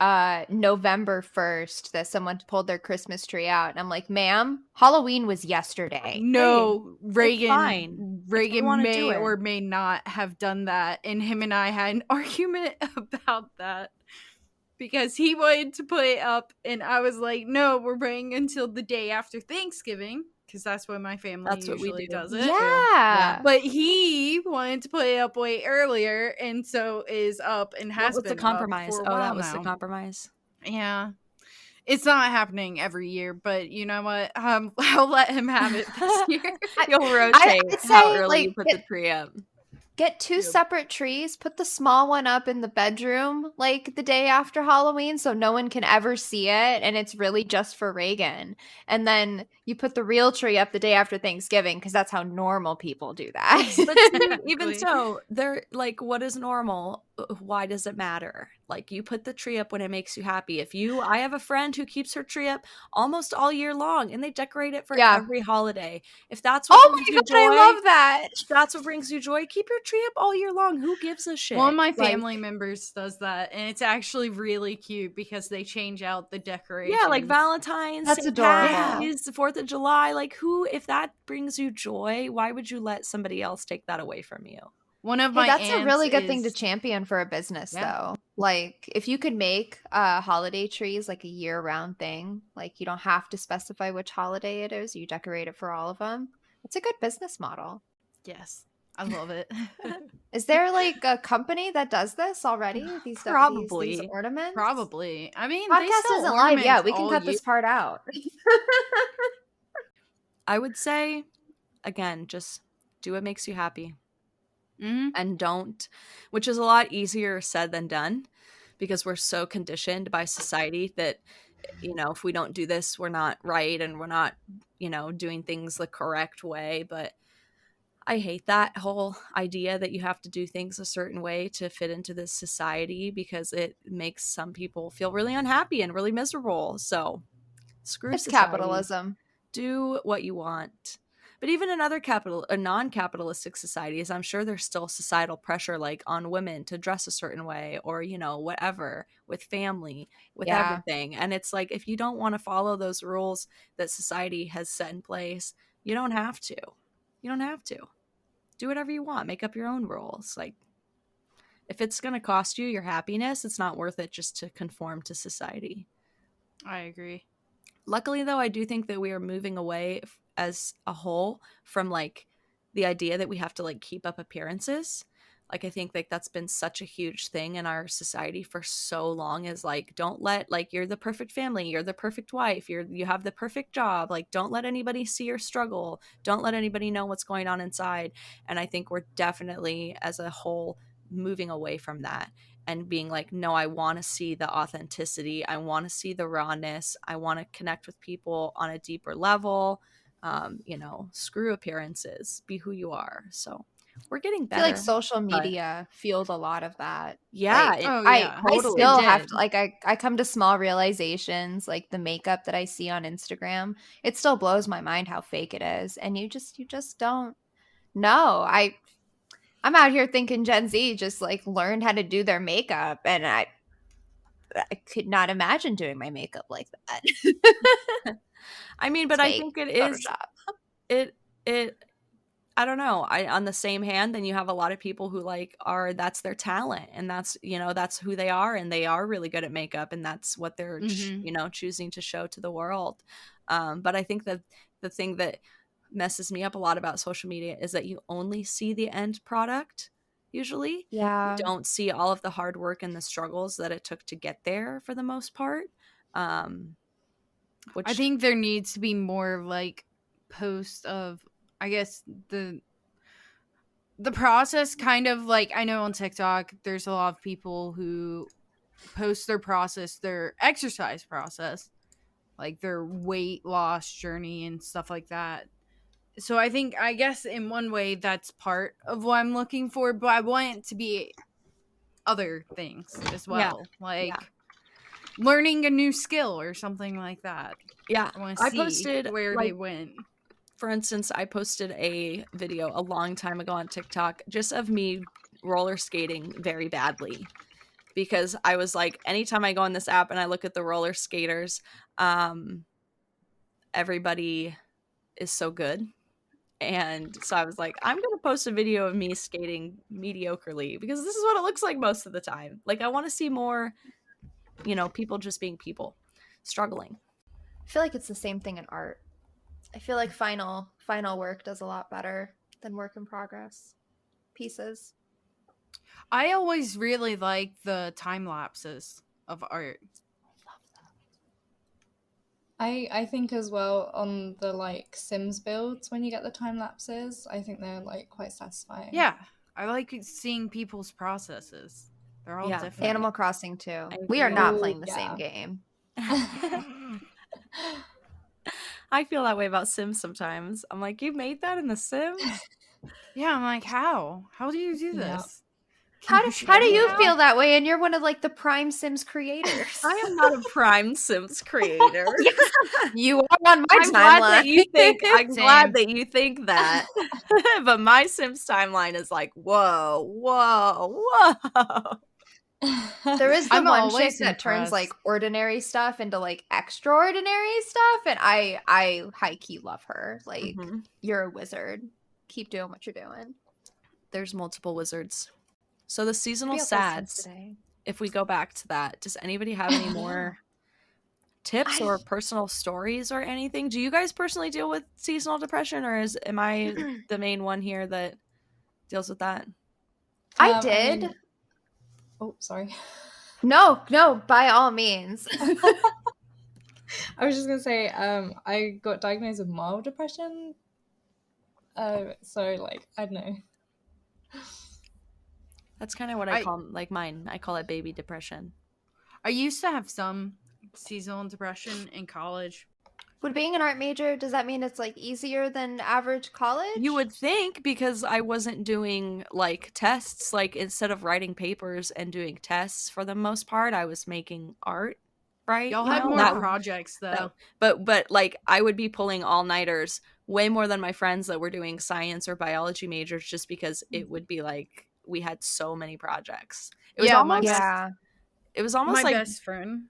November 1st that someone pulled their Christmas tree out, and I'm like, ma'am, Halloween was yesterday. No, fine. Reagan wanna may do it. or may not have done that, and him and I had an argument about that because he wanted to put it up, and I was like, "No, we're waiting until the day after Thanksgiving because that's when my family That's what we usually do. does it." Yeah. But he wanted to put it up way earlier, and so is up and What has was been the compromise? up for a Oh, while that was now. the compromise. Yeah. It's not happening every year, but you know what? I'll let him have it this year. You'll rotate I'd how say, early you like, put the tree up. Get two separate trees, put the small one up in the bedroom like the day after Halloween so no one can ever see it, and it's really just for Reagan. And then you put the real tree up the day after Thanksgiving because that's how normal people do that. But see, even Exactly. so, they're like, what is normal? Why does it matter? Like, you put the tree up when it makes you happy. I have a friend who keeps her tree up almost all year long, and they decorate it for Yeah. every holiday. If that's what Oh brings my you god, joy, I love that. if that's what brings you joy, keep your tree up all year long. Who gives a shit? One of my Like, family members does that, and it's actually really cute because they change out the decorations. yeah, like Valentine's, That's St. adorable. Patty's, the 4th of July. Like, if that brings you joy, why would you let somebody else take that away from you? One of Hey, my that's a really aunts good thing to is- champion for a business, Yeah. though. Like, if you could make holiday trees like a year-round thing, like you don't have to specify which holiday it is, you decorate it for all of them. It's a good business model. Yes, I love it. Is there like a company that does this already? These Probably. these ornaments. Probably. I mean, they Podcast sell isn't live yet. ornaments We can all cut year. this part out. I would say, again, just do what makes you happy. Mhm. And don't, which is a lot easier said than done because we're so conditioned by society that, if we don't do this, we're not right and we're not, doing things the correct way. But I hate that whole idea that you have to do things a certain way to fit into this society because it makes some people feel really unhappy and really miserable. So screw It's society. capitalism. Do what you want. But even in other non-capitalistic societies, I'm sure there's still societal pressure like on women to dress a certain way, or, you know, whatever, with family, with Yeah. everything. And it's like, if you don't want to follow those rules that society has set in place, you don't have to. You don't have to. Do whatever you want. Make up your own rules. Like, if it's going to cost you your happiness, it's not worth it just to conform to society. I agree. Luckily, though, I do think that we are moving away as a whole from like the idea that we have to like keep up appearances. Like, I think like that's been such a huge thing in our society for so long, is like, don't let, like, you're the perfect family, you're the perfect wife, you have the perfect job, like, don't let anybody see your struggle, don't let anybody know what's going on inside. And I think we're definitely as a whole moving away from that and being like, no, I want to see the authenticity, I want to see the rawness, I want to connect with people on a deeper level. You know, screw appearances, be who you are. So we're getting I better. feel like social but- media fueled a lot of that. Yeah, Like, Oh, I, yeah. I totally still did. have to, like, I come to small realizations, like the makeup that I see on Instagram. It still blows my mind how fake it is, and you just don't know. I'm out here thinking Gen Z just like learned how to do their makeup, and I could not imagine doing my makeup like that. I mean, but It's I fake. think it is Photoshop. it I don't know. On the same hand, then you have a lot of people who like that's their talent, and that's, you know, that's who they are, and they are really good at makeup, and that's what they're Mhm. you know, choosing to show to the world. But I think that the thing that messes me up a lot about social media is that you only see the end product. Usually, Yeah. you don't see all of the hard work and the struggles that it took to get there for the most part. Which I think there needs to be more like posts of, I guess, the process, kind of like, I know on TikTok there's a lot of people who post their process, their exercise process, like their weight loss journey and stuff like that. So I guess in one way that's part of what I'm looking for, but I want it to be other things as well. Like learning a new skill or something like that. yeah, I want to see posted where like, they went. for instance, I posted a video a long time ago on TikTok just of me roller skating very badly, because I was like, anytime I go on this app and I look at the roller skaters, everybody is so good. And so I was like, I'm going to post a video of me skating mediocrely, because this is what it looks like most of the time. Like, I want to see more, you know, people just being people, struggling. I feel like it's the same thing in art. I feel like final work does a lot better than work in progress pieces. I always really like the time lapses of art. I think as well on the like Sims builds, when you get the time lapses, I think they're like quite satisfying. Yeah, I like seeing people's processes. They're all Yeah. different. Animal Crossing too. I We are agree. not Ooh, playing the yeah. same game. I feel that way about Sims sometimes. I'm like, you made that in The Sims? Yeah, I'm like, how? How do you do Yeah. this? How Can do show me you how? feel that way? And you're one of like the prime Sims creators. I am not a prime Sims creator. You are on my I'm glad that timeline. you think. I'm glad Same. that you think that. But my Sims timeline is like, whoa, whoa, whoa. There is the I'm one chick always that turns like impressed. ordinary stuff into like extraordinary stuff, and I high key love her. Like, Mhm. you're a wizard. Keep doing what you're doing. There's multiple wizards. So the seasonal Maybe I'll play Sims sads, today. if we go back to that, does anybody have any more tips or I- personal stories or anything? Do you guys personally deal with seasonal depression, or am I the main one here that deals with that? I did. mean- oh, sorry. No, by all means. I was just gonna say, I got diagnosed with mild depression. So like, I don't know. That's kind of what I call like mine. I call it baby depression. I used to have some seasonal depression in college. Would being an art major, does that mean it's like easier than average college? You would think, because I wasn't doing like tests, like instead of writing papers and doing tests for the most part, I was making art. right? Y'all You had know? more That- projects though. But like I would be pulling all-nighters way more than my friends that were doing science or biology majors, just because it would be like we had so many projects. It was Yeah, almost Yeah. it was almost My like best friend.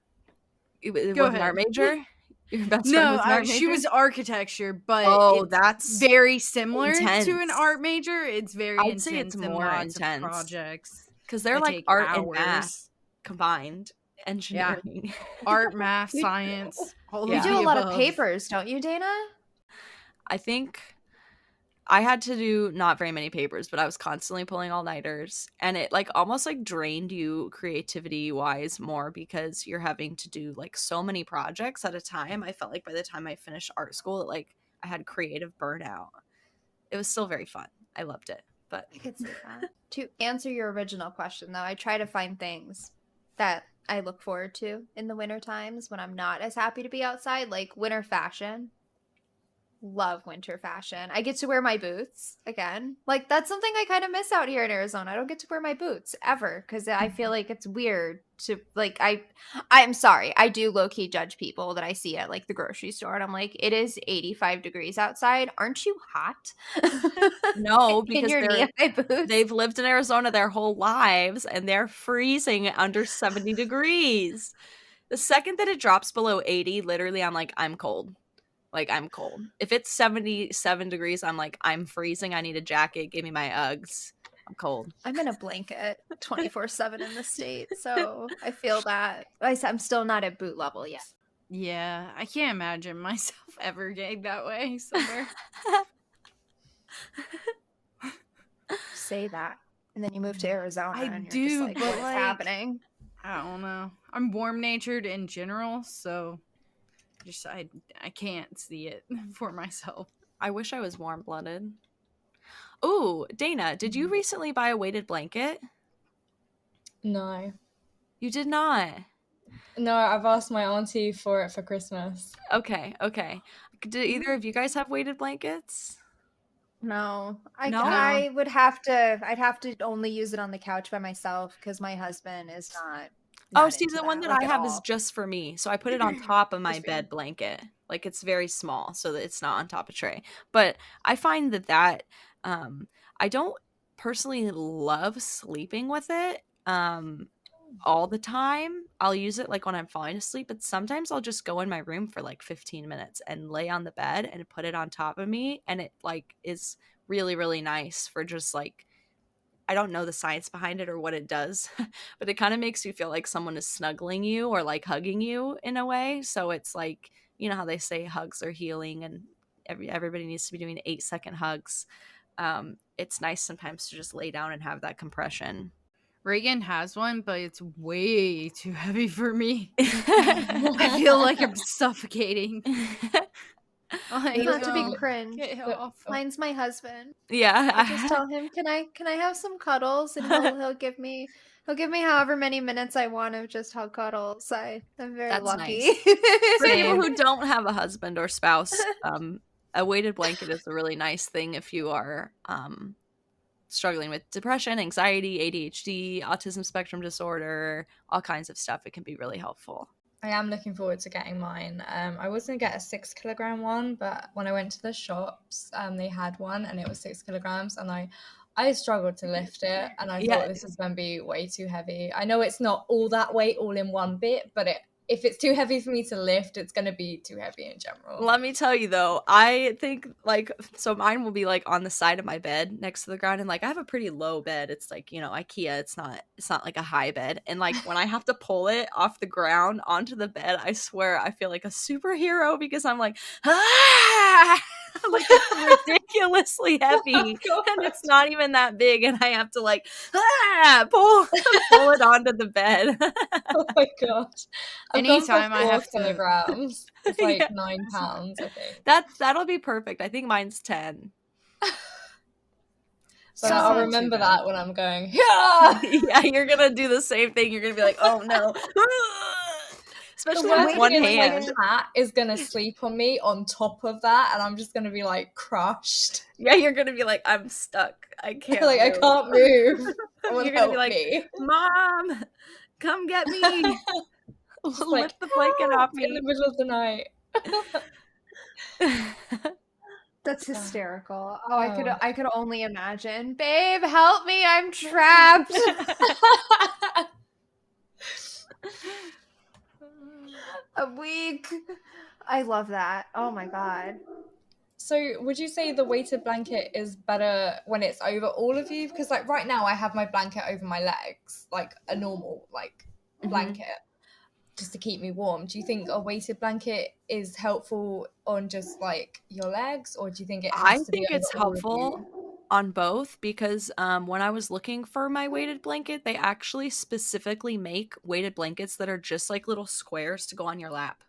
it Go was an ahead. art major. Your best friend No, was an art she major? was architecture, but Oh, it's that's very similar to an intense. art major. It's very I'd intense say it's and more lots intense. of projects. because they're that like take art and hours. math combined, engineering. Art, math, You- science, all Yeah. You of do the a lot of above. papers, don't you, Dana? I think I had to do not very many papers, but I was constantly pulling all-nighters, and it like almost like drained you creativity wise more because you're having to do like so many projects at a time. I felt like by the time I finished art school, it, like I had creative burnout. It was still very fun. I loved it, but I could see that. To answer your original question, though, I try to find things that I look forward to in the winter times when I'm not as happy to be outside, like winter fashion. Love winter fashion. I get to wear my boots again. Like that's something I kind of miss out here in Arizona. I don't get to wear my boots ever because I feel like it's weird to like I'm sorry. I do low key judge people that I see at like the grocery store and I'm like, it is 85 degrees outside. Aren't you hot? no, in because your knee-high boots. they've lived in Arizona their whole lives and they're freezing under 70 degrees. The second that it drops below 80, literally I'm like, I'm cold. Like, I'm cold. If it's 77 degrees, I'm like, I'm freezing. I need a jacket. Give me my Uggs. I'm cold. I'm in a blanket 24/7 in the state, so I feel that. I'm still not at boot level yet. Yeah, I can't imagine myself ever getting that way somewhere. Say that, and then you move to Arizona. I and you're do, just like, but, what is like, happening? I don't know. I'm warm-natured in general, so just I can't see it for myself. I wish I was warm-blooded. Ooh, Dana, did you recently buy a weighted blanket? No. You did not. No, I've asked my auntie for it for Christmas. Okay. Did either of you guys have weighted blankets? No, No? I would have to. I'd have to only use it on the couch by myself because my husband is not. Oh, see, the one that like, I at have is all. just for me. So I put it on top of my Just for you. bed blanket. Like it's very small so that it's not on top of tray. But I find that I don't personally love sleeping with it all the time. I'll use it like when I'm falling asleep, but sometimes I'll just go in my room for like 15 minutes and lay on the bed and put it on top of me, and it like is really, really nice for just like, I don't know the science behind it or what it does, but it kind of makes you feel like someone is snuggling you or like hugging you in a way. So it's like, you know how they say hugs are healing and everybody needs to be doing 8-second hugs. It's nice sometimes to just lay down and have that compression. Reagan has one, but it's way too heavy for me. I feel like I'm suffocating. Like, Not to be Oh. cringe. get But- off. Mine's my husband. Yeah. I just tell him, "Can I have some cuddles?" And he'll give me however many minutes I want of just hug cuddles. I'm very That's lucky. nice. For people Same. who don't have a husband or spouse, a weighted blanket is a really nice thing if you are struggling with depression, anxiety, ADHD, autism spectrum disorder, all kinds of stuff. It can be really helpful. I am looking forward to getting mine. I was going to get a 6 kilogram one, but when I went to the shops, they had one and it was 6 kilograms, and I struggled to lift it, and I Yeah. thought this was going to be way too heavy. I know it's not all that weight all in one bit, but if it's too heavy for me to lift, it's going to be too heavy in general. Let me tell you though, I think like, so mine will be like on the side of my bed next to the ground, and like I have a pretty low bed. It's like, you know, IKEA, it's not like a high bed. And like when I have to pull it off the ground onto the bed, I swear I feel like a superhero because I'm like, ah! Like it's ridiculously heavy, and it's not even that big, and I have to like pull it onto the bed. Oh my gosh. I've gone for Anytime I 4 have to- kilograms. It's like Yeah. 9 pounds, I think. That'll be perfect. I think mine's 10. But So I'll not too remember bad. that when I'm going, yeah! Yeah, you're gonna do the same thing. You're gonna be like, oh no. Especially The with worst one thing is hand. my cat is gonna sleep on me on top of that, and I'm just gonna be like crushed. Yeah, you're gonna be like, I'm stuck. I can't. Like I move." can't move. Someone You're gonna be help like, me. Mom, come get me. Just Lift the blanket off in the me. middle of the night. That's hysterical. Oh, Oh. I could only imagine. Babe, help me, I'm trapped. A week. I love that. Oh my god. So would you say the weighted blanket is better when it's over all of you? Because like right now I have my blanket over my legs, like a normal like blanket, just to keep me warm. Do you think a weighted blanket is helpful on just like your legs, or do you think it I has to be think over it's all of you? helpful on both because when I was looking for my weighted blanket, they actually specifically make weighted blankets that are just like little squares to go on your lap.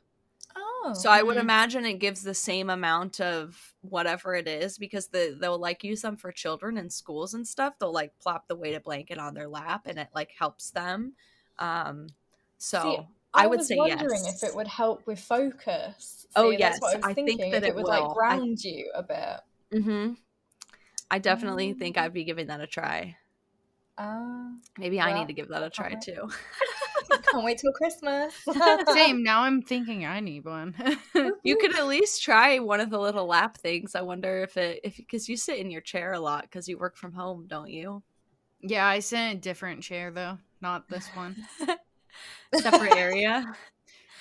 Oh. So I would imagine it gives the same amount of whatever it is because they'll like use them for children in schools and stuff. They'll like plop the weighted blanket on their lap and it like helps them. So See, I I would was say wondering yes. if it would help with focus. Oh, See, that's what yes. I was I think thinking. that If it it would like will. ground you a bit. I definitely think I'd be giving that a try. Maybe I Well, need to give that a try wait. too. Can't wait till Christmas. Same. Now I'm thinking I need one. You could at least try one of the little lap things. I wonder if because you sit in your chair a lot because you work from home, don't you? Yeah, I sit in a different chair though, not this one. Separate area.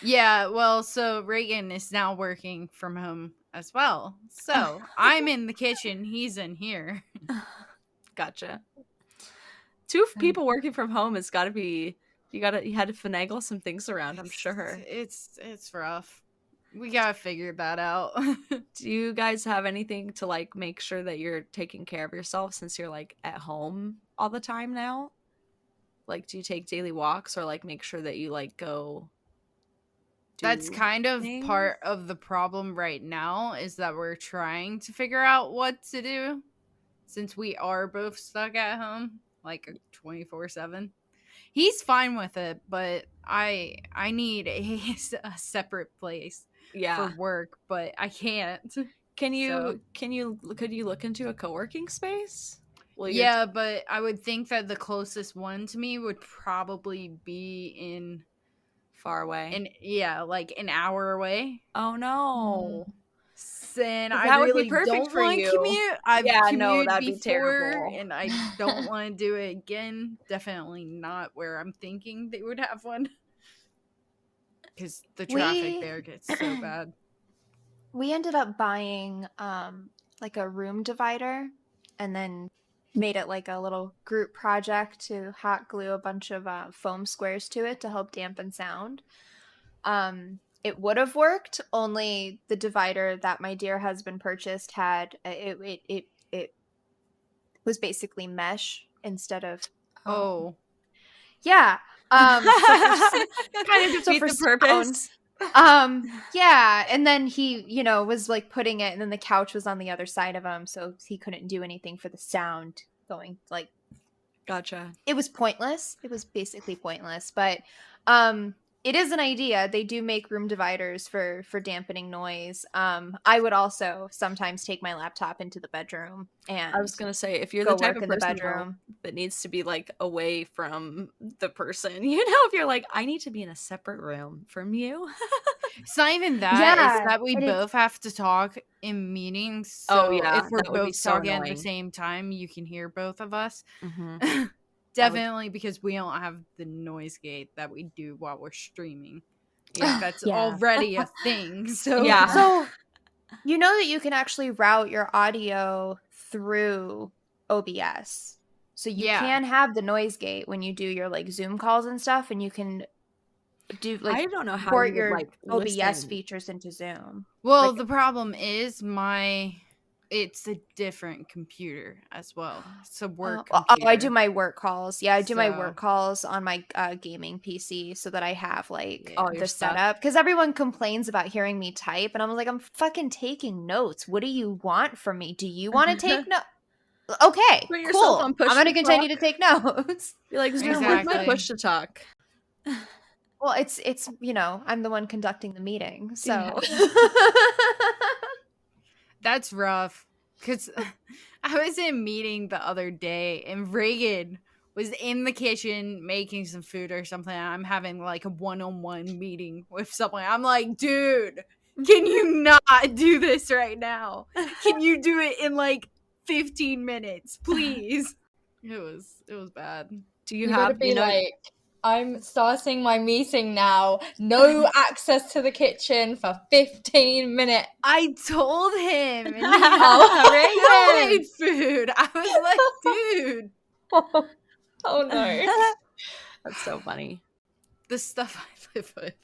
Yeah, well, so Reagan is now working from home as well. So I'm in the kitchen, he's in here. Gotcha. Two people working from home has got to be. You had to finagle some things around. I'm sure. It's rough. We gotta figure that out. Do you guys have anything to like make sure that you're taking care of yourself since you're like at home all the time now? Like, do you take daily walks or like make sure that you like go? That's kind of things? part of the problem right now is that we're trying to figure out what to do since we are both stuck at home like 24/7. He's fine with it, but I need a separate place for work, but I can't. Could you look into a co-working space? Yeah, but I would think that the closest one to me would probably be in far away. Like an hour away. Oh no. And that I would really be perfect don't for want you. to commute. I've commuted that'd be before, terrible. and I don't want to do it again. Definitely not where I'm thinking they would have one, because the traffic there gets so bad. We ended up buying like a room divider, and then made it like a little group project to hot glue a bunch of foam squares to it to help dampen sound. It would have worked, only the divider that my dear husband purchased had it was basically mesh instead of yeah. Kind of defeat the purpose. Yeah, and then he was like putting it, and then the couch was on the other side of him, so he couldn't do anything for the sound going. Like, gotcha. It was pointless. It was basically pointless, but it is an idea. They do make room dividers for dampening noise. I would also sometimes take my laptop into the bedroom, and I was gonna say, if you're the type of in the person bedroom that needs to be like away from the person, if you're like, I need to be in a separate room from you. It's not even that. It's that we both have to talk in meetings. So if we're both talking at the same time, you can hear both of us. Definitely, because we don't have the noise gate that we do while we're streaming. Yeah, that's already a thing. So So you know that you can actually route your audio through OBS. So you can have the noise gate when you do your like Zoom calls and stuff, and you can do like I don't know how port you would, your like, OBS listen. features into Zoom. Well, the problem is it's a different computer as well. It's a work computer. I do my work calls. Yeah, I do my work calls on my gaming PC so that I have like the setup. Because everyone complains about hearing me type, and I'm like, I'm fucking taking notes. What do you want from me? Do you want to take notes? Okay, Put yourself on push I'm going to to continue talk. to take notes. You're like, Zoom, where's my push to talk? Well, it's I'm the one conducting the meeting, so that's rough. Because I was in a meeting the other day, and Reagan was in the kitchen making some food or something. I'm having like a one-on-one meeting with someone. I'm like, dude, can you not do this right now? Can you do it in like 15 minutes, please? It was bad. Do you You gotta have, be you know, like, I'm starting my meeting now. No access to the kitchen for 15 minutes. I told him, and he Oh, made food. I was like, dude, Oh no. that's so funny. the stuff I live with.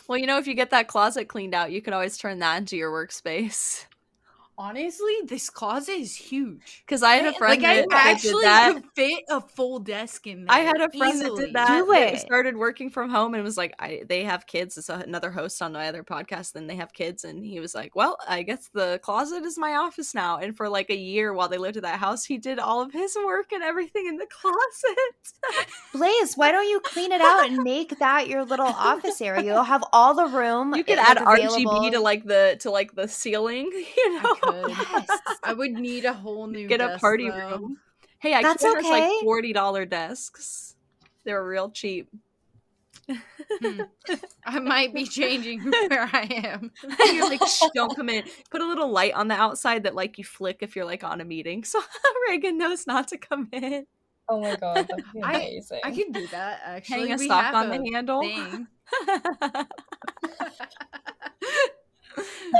Well, you know, if you get that closet cleaned out, you could always turn that into your workspace. Honestly, this closet is huge. Because I had a Like, friend Like, I that did actually that. could fit a full desk in there. I had a friend that easily. did that. Do that it. started working from home and was like, they have kids. It's another host on my other podcast. And they have kids, and he was like, "Well, I guess the closet is my office now." And for like a year while they lived at that house, he did all of his work and everything in the closet. Blaze, why don't you clean it out and make that your little office area? You'll have all the room. You could like, add RGB available. to like the ceiling. You know, I could. Yes. I would need a whole new get a desk, party though. room. Hey, IKEA That's has like okay. $40 desks. They're real cheap. I might be changing where I am. You're like, shh, don't come in. Put a little light on the outside that like you flick if you're like on a meeting, so Reagan knows not to come in. Oh my god, that'd be I- amazing. I could do that, actually. Hang a We sock have on a the handle. thing.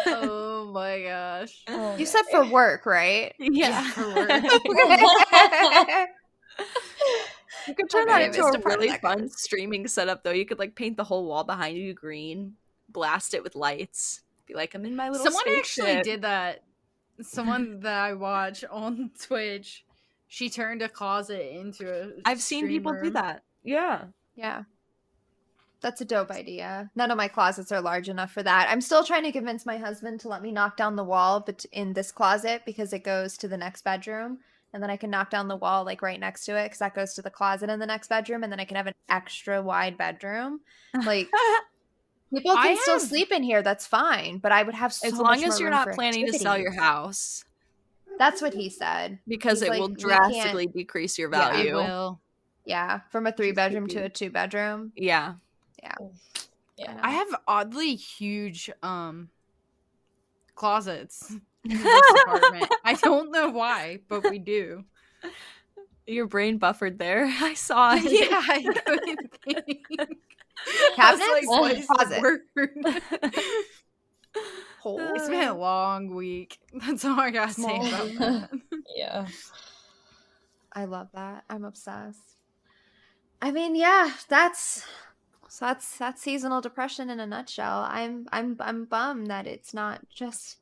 Oh my gosh. Oh, You no. said for work, right? Yeah. For work. You could turn Okay, that into missed a a part of really that fun streaming setup, though. You could like paint the whole wall behind you green, blast it with lights, be like, "I'm in my little." Someone actually spaceship." did that. Someone that I watch on Twitch, she turned a closet into a I've seen stream people do room. that. Yeah. Yeah. That's a dope idea. None of my closets are large enough for that. I'm still trying to convince my husband to let me knock down the wall in this closet because it goes to the next bedroom. And then I can knock down the wall like right next to it because that goes to the closet in the next bedroom. And then I can have an extra wide bedroom. Like people can still sleep in here. That's fine. But I would have so As much long more as you're room not for planning to sell your activities. house, That's what he said. because He's it like, will "We drastically can't-" decrease your Yeah, it It value. will. Yeah. From a 3-bedroom to a 2-bedroom. Yeah. Yeah. I have oddly huge closets in this apartment. I don't know why, but we do. Your brain buffered there. I saw it. Yeah, I couldn't think. Cabinets? I was like, what is Closet. the word? Hole. It's been a long week. That's all I gotta say Small. about that. Yeah. I love that. I'm obsessed. I mean, yeah, that's seasonal depression in a nutshell. I'm bummed that it's not just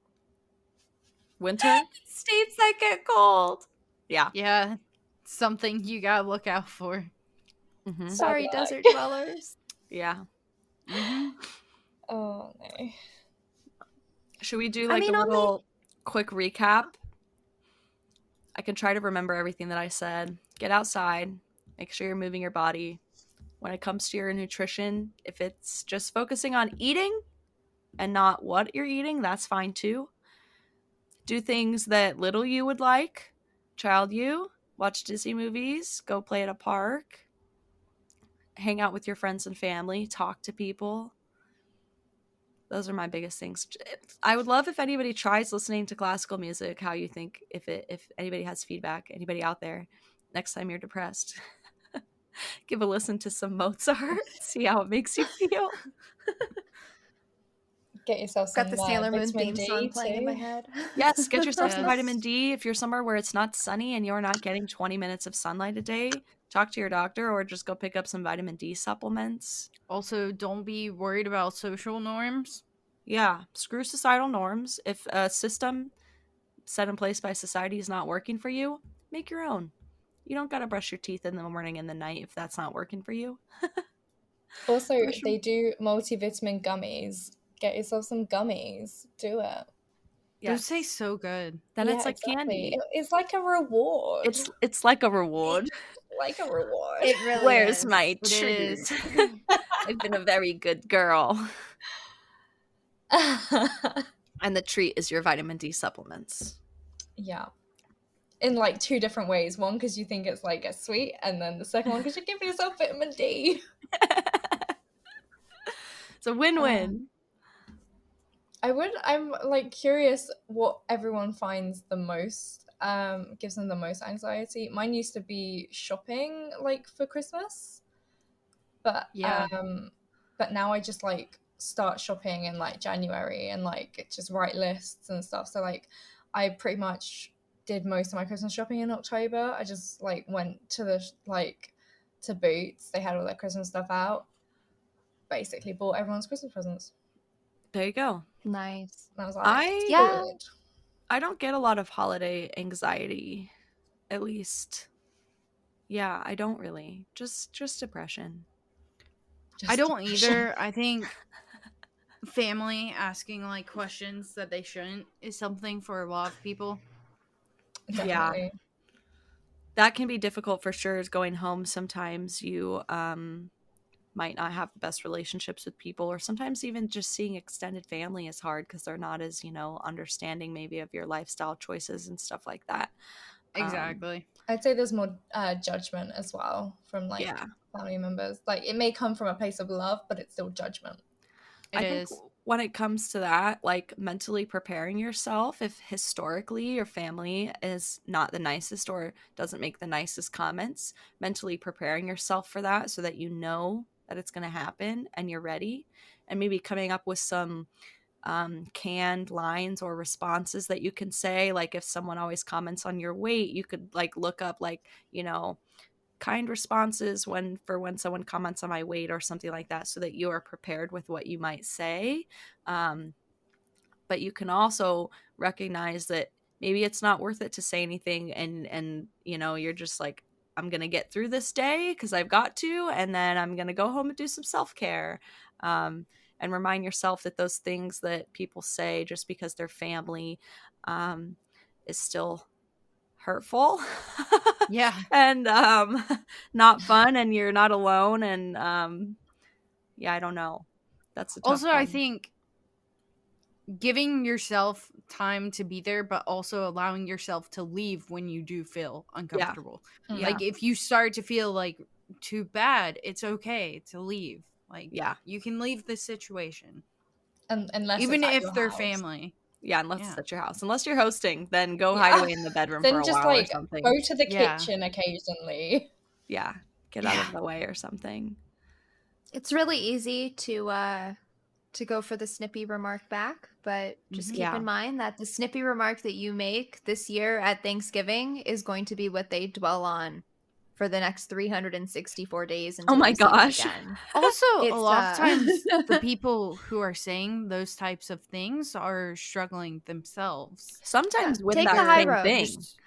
Winter? states that get cold. Yeah. Yeah, something you gotta look out for. Mhm. Sorry, luck. desert dwellers. Yeah. Oh no. Should we do I like mean, a on the- little quick recap? I can try to remember everything that I said. Get outside. Make sure you're moving your body. When it comes to your nutrition, if it's just focusing on eating and not what you're eating, that's fine too. Do things that little you would like. Child you. Watch Disney movies. Go play at a park. Hang out with your friends and family. Talk to people. Those are my biggest things. I would love if anybody tries listening to classical music, how you think, if anybody has feedback, anybody out there, next time you're depressed, give a listen to some Mozart, see how it makes you feel. Get yourself some Got the Sailor Moon vitamin theme song D playing in my too. head. Yes, get yourself some Yes. vitamin D. If you're somewhere where it's not sunny and you're not getting 20 minutes of sunlight a day, talk to your doctor or just go pick up some vitamin D supplements. Also, don't be worried about social norms. Yeah, screw societal norms. If a system set in place by society is not working for you, make your own. You don't gotta brush your teeth in the morning and the night if that's not working for you. Also, For sure. they do multivitamin gummies. Get yourself some gummies. Do it. Those taste so good. Then Yeah, it's like exactly. candy. It's like a reward. It's like a reward. like a reward. It really Where's is. my It treat? is. I've been a very good girl. And the treat is your vitamin D supplements. Yeah. in like two different ways. One, because you think it's like a sweet, and then the second one because you're giving yourself vitamin D. It's a win-win. I'm like curious what everyone finds the most, gives them the most anxiety. Mine used to be shopping, like for Christmas, but but now I just like start shopping in like January and like just write lists and stuff. So like I pretty much did most of my Christmas shopping in October. I just like went to the to Boots. They had all their Christmas stuff out. Basically bought everyone's Christmas presents. There you go. Nice. And I was like, Yeah. I don't get a lot of holiday anxiety, at least. Yeah, I don't really. Just depression. I don't either. I think family asking like questions that they shouldn't is something for a lot of people. Definitely. Yeah. That can be difficult for sure. Is going home sometimes you might not have the best relationships with people, or sometimes even just seeing extended family is hard because they're not as, understanding maybe of your lifestyle choices and stuff like that. Exactly. I'd say there's more judgment as well from like family members. Like it may come from a place of love, but it's still judgment. I think when it comes to that, like mentally preparing yourself, if historically your family is not the nicest or doesn't make the nicest comments, mentally preparing yourself for that so that you know that it's going to happen and you're ready, and maybe coming up with some canned lines or responses that you can say. Like if someone always comments on your weight, you could like look up like, kind responses when someone comments on my weight or something like that, so that you are prepared with what you might say. But you can also recognize that maybe it's not worth it to say anything, and you're just like, I'm gonna get through this day because I've got to, and then I'm gonna go home and do some self-care, and remind yourself that those things that people say just because they're family is still hurtful. Yeah. And not fun, and you're not alone, and I don't know. That's a tough Also, one. I think giving yourself time to be there, but also allowing yourself to leave when you do feel uncomfortable. Yeah. Like if you start to feel like too bad, it's okay to leave. Like you can leave the situation. Unless even it's at if your they're house. family. Yeah, unless it's at your house. Unless you're hosting, then go hide away in the bedroom Then for a just while like or something. go to the kitchen occasionally. Yeah, get out of the way or something. It's really easy to go for the snippy remark back, but just keep in mind that the snippy remark that you make this year at Thanksgiving is going to be what they dwell on for the next 364 days until Oh my you see them gosh. again. Also, a It's, lot of times the people who are saying those types of things are struggling themselves. Sometimes with take that the high same road. thing. Just-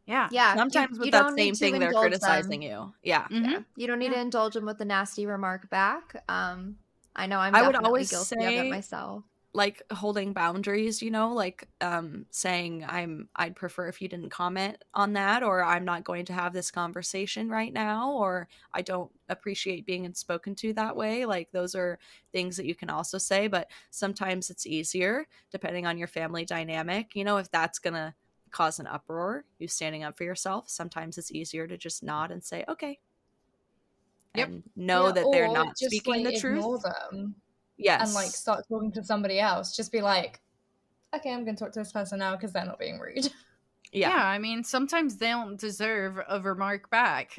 Yeah. Yeah, Sometimes with you that don't need same to thing, they're indulge criticizing them. you. Yeah. Mhm. Yeah, you don't need to indulge them with a nasty remark back. I know I'm I would definitely always guilty of say, it myself. like holding boundaries, like saying I'd prefer if you didn't comment on that, or I'm not going to have this conversation right now, or I don't appreciate being spoken to that way. Like those are things that you can also say, but sometimes it's easier depending on your family dynamic. If that's gonna cause an uproar, you standing up for yourself, sometimes it's easier to just nod and say okay. Yep. And know that they're or not just, speaking like, the truth. ignore them. Yes. And like start talking to somebody else. Just be like, okay, I'm going to talk to this person now because they're not being rude. Yeah. I mean, sometimes they don't deserve a remark back.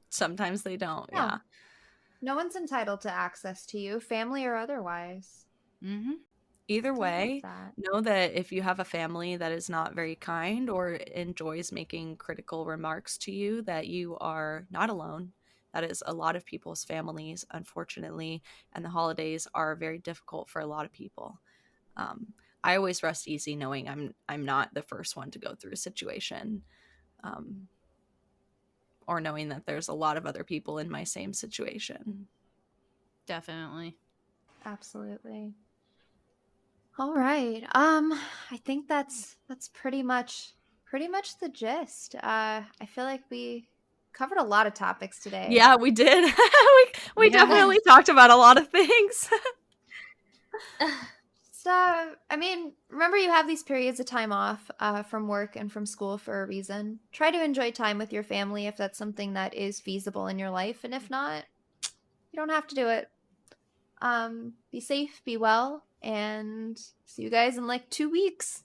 Sometimes they don't. Yeah. Yeah. No one's entitled to access to you, family or otherwise. Mm-hmm. Either I love way, that. know that if you have a family that is not very kind or enjoys making critical remarks to you, that you are not alone. That is a lot of people's families, unfortunately, and the holidays are very difficult for a lot of people. I always rest easy knowing I'm not the first one to go through a situation, or knowing that there's a lot of other people in my same situation. Definitely. Absolutely. All right. I think that's pretty much the gist. I feel like we covered a lot of topics today. Yeah, we did. we Yeah. definitely talked about a lot of things. just I mean, remember you have these periods of time off from work and from school for a reason. Try to enjoy time with your family if that's something that is feasible in your life, and if not, you don't have to do it. Be safe, be well, and see you guys in like 2 weeks.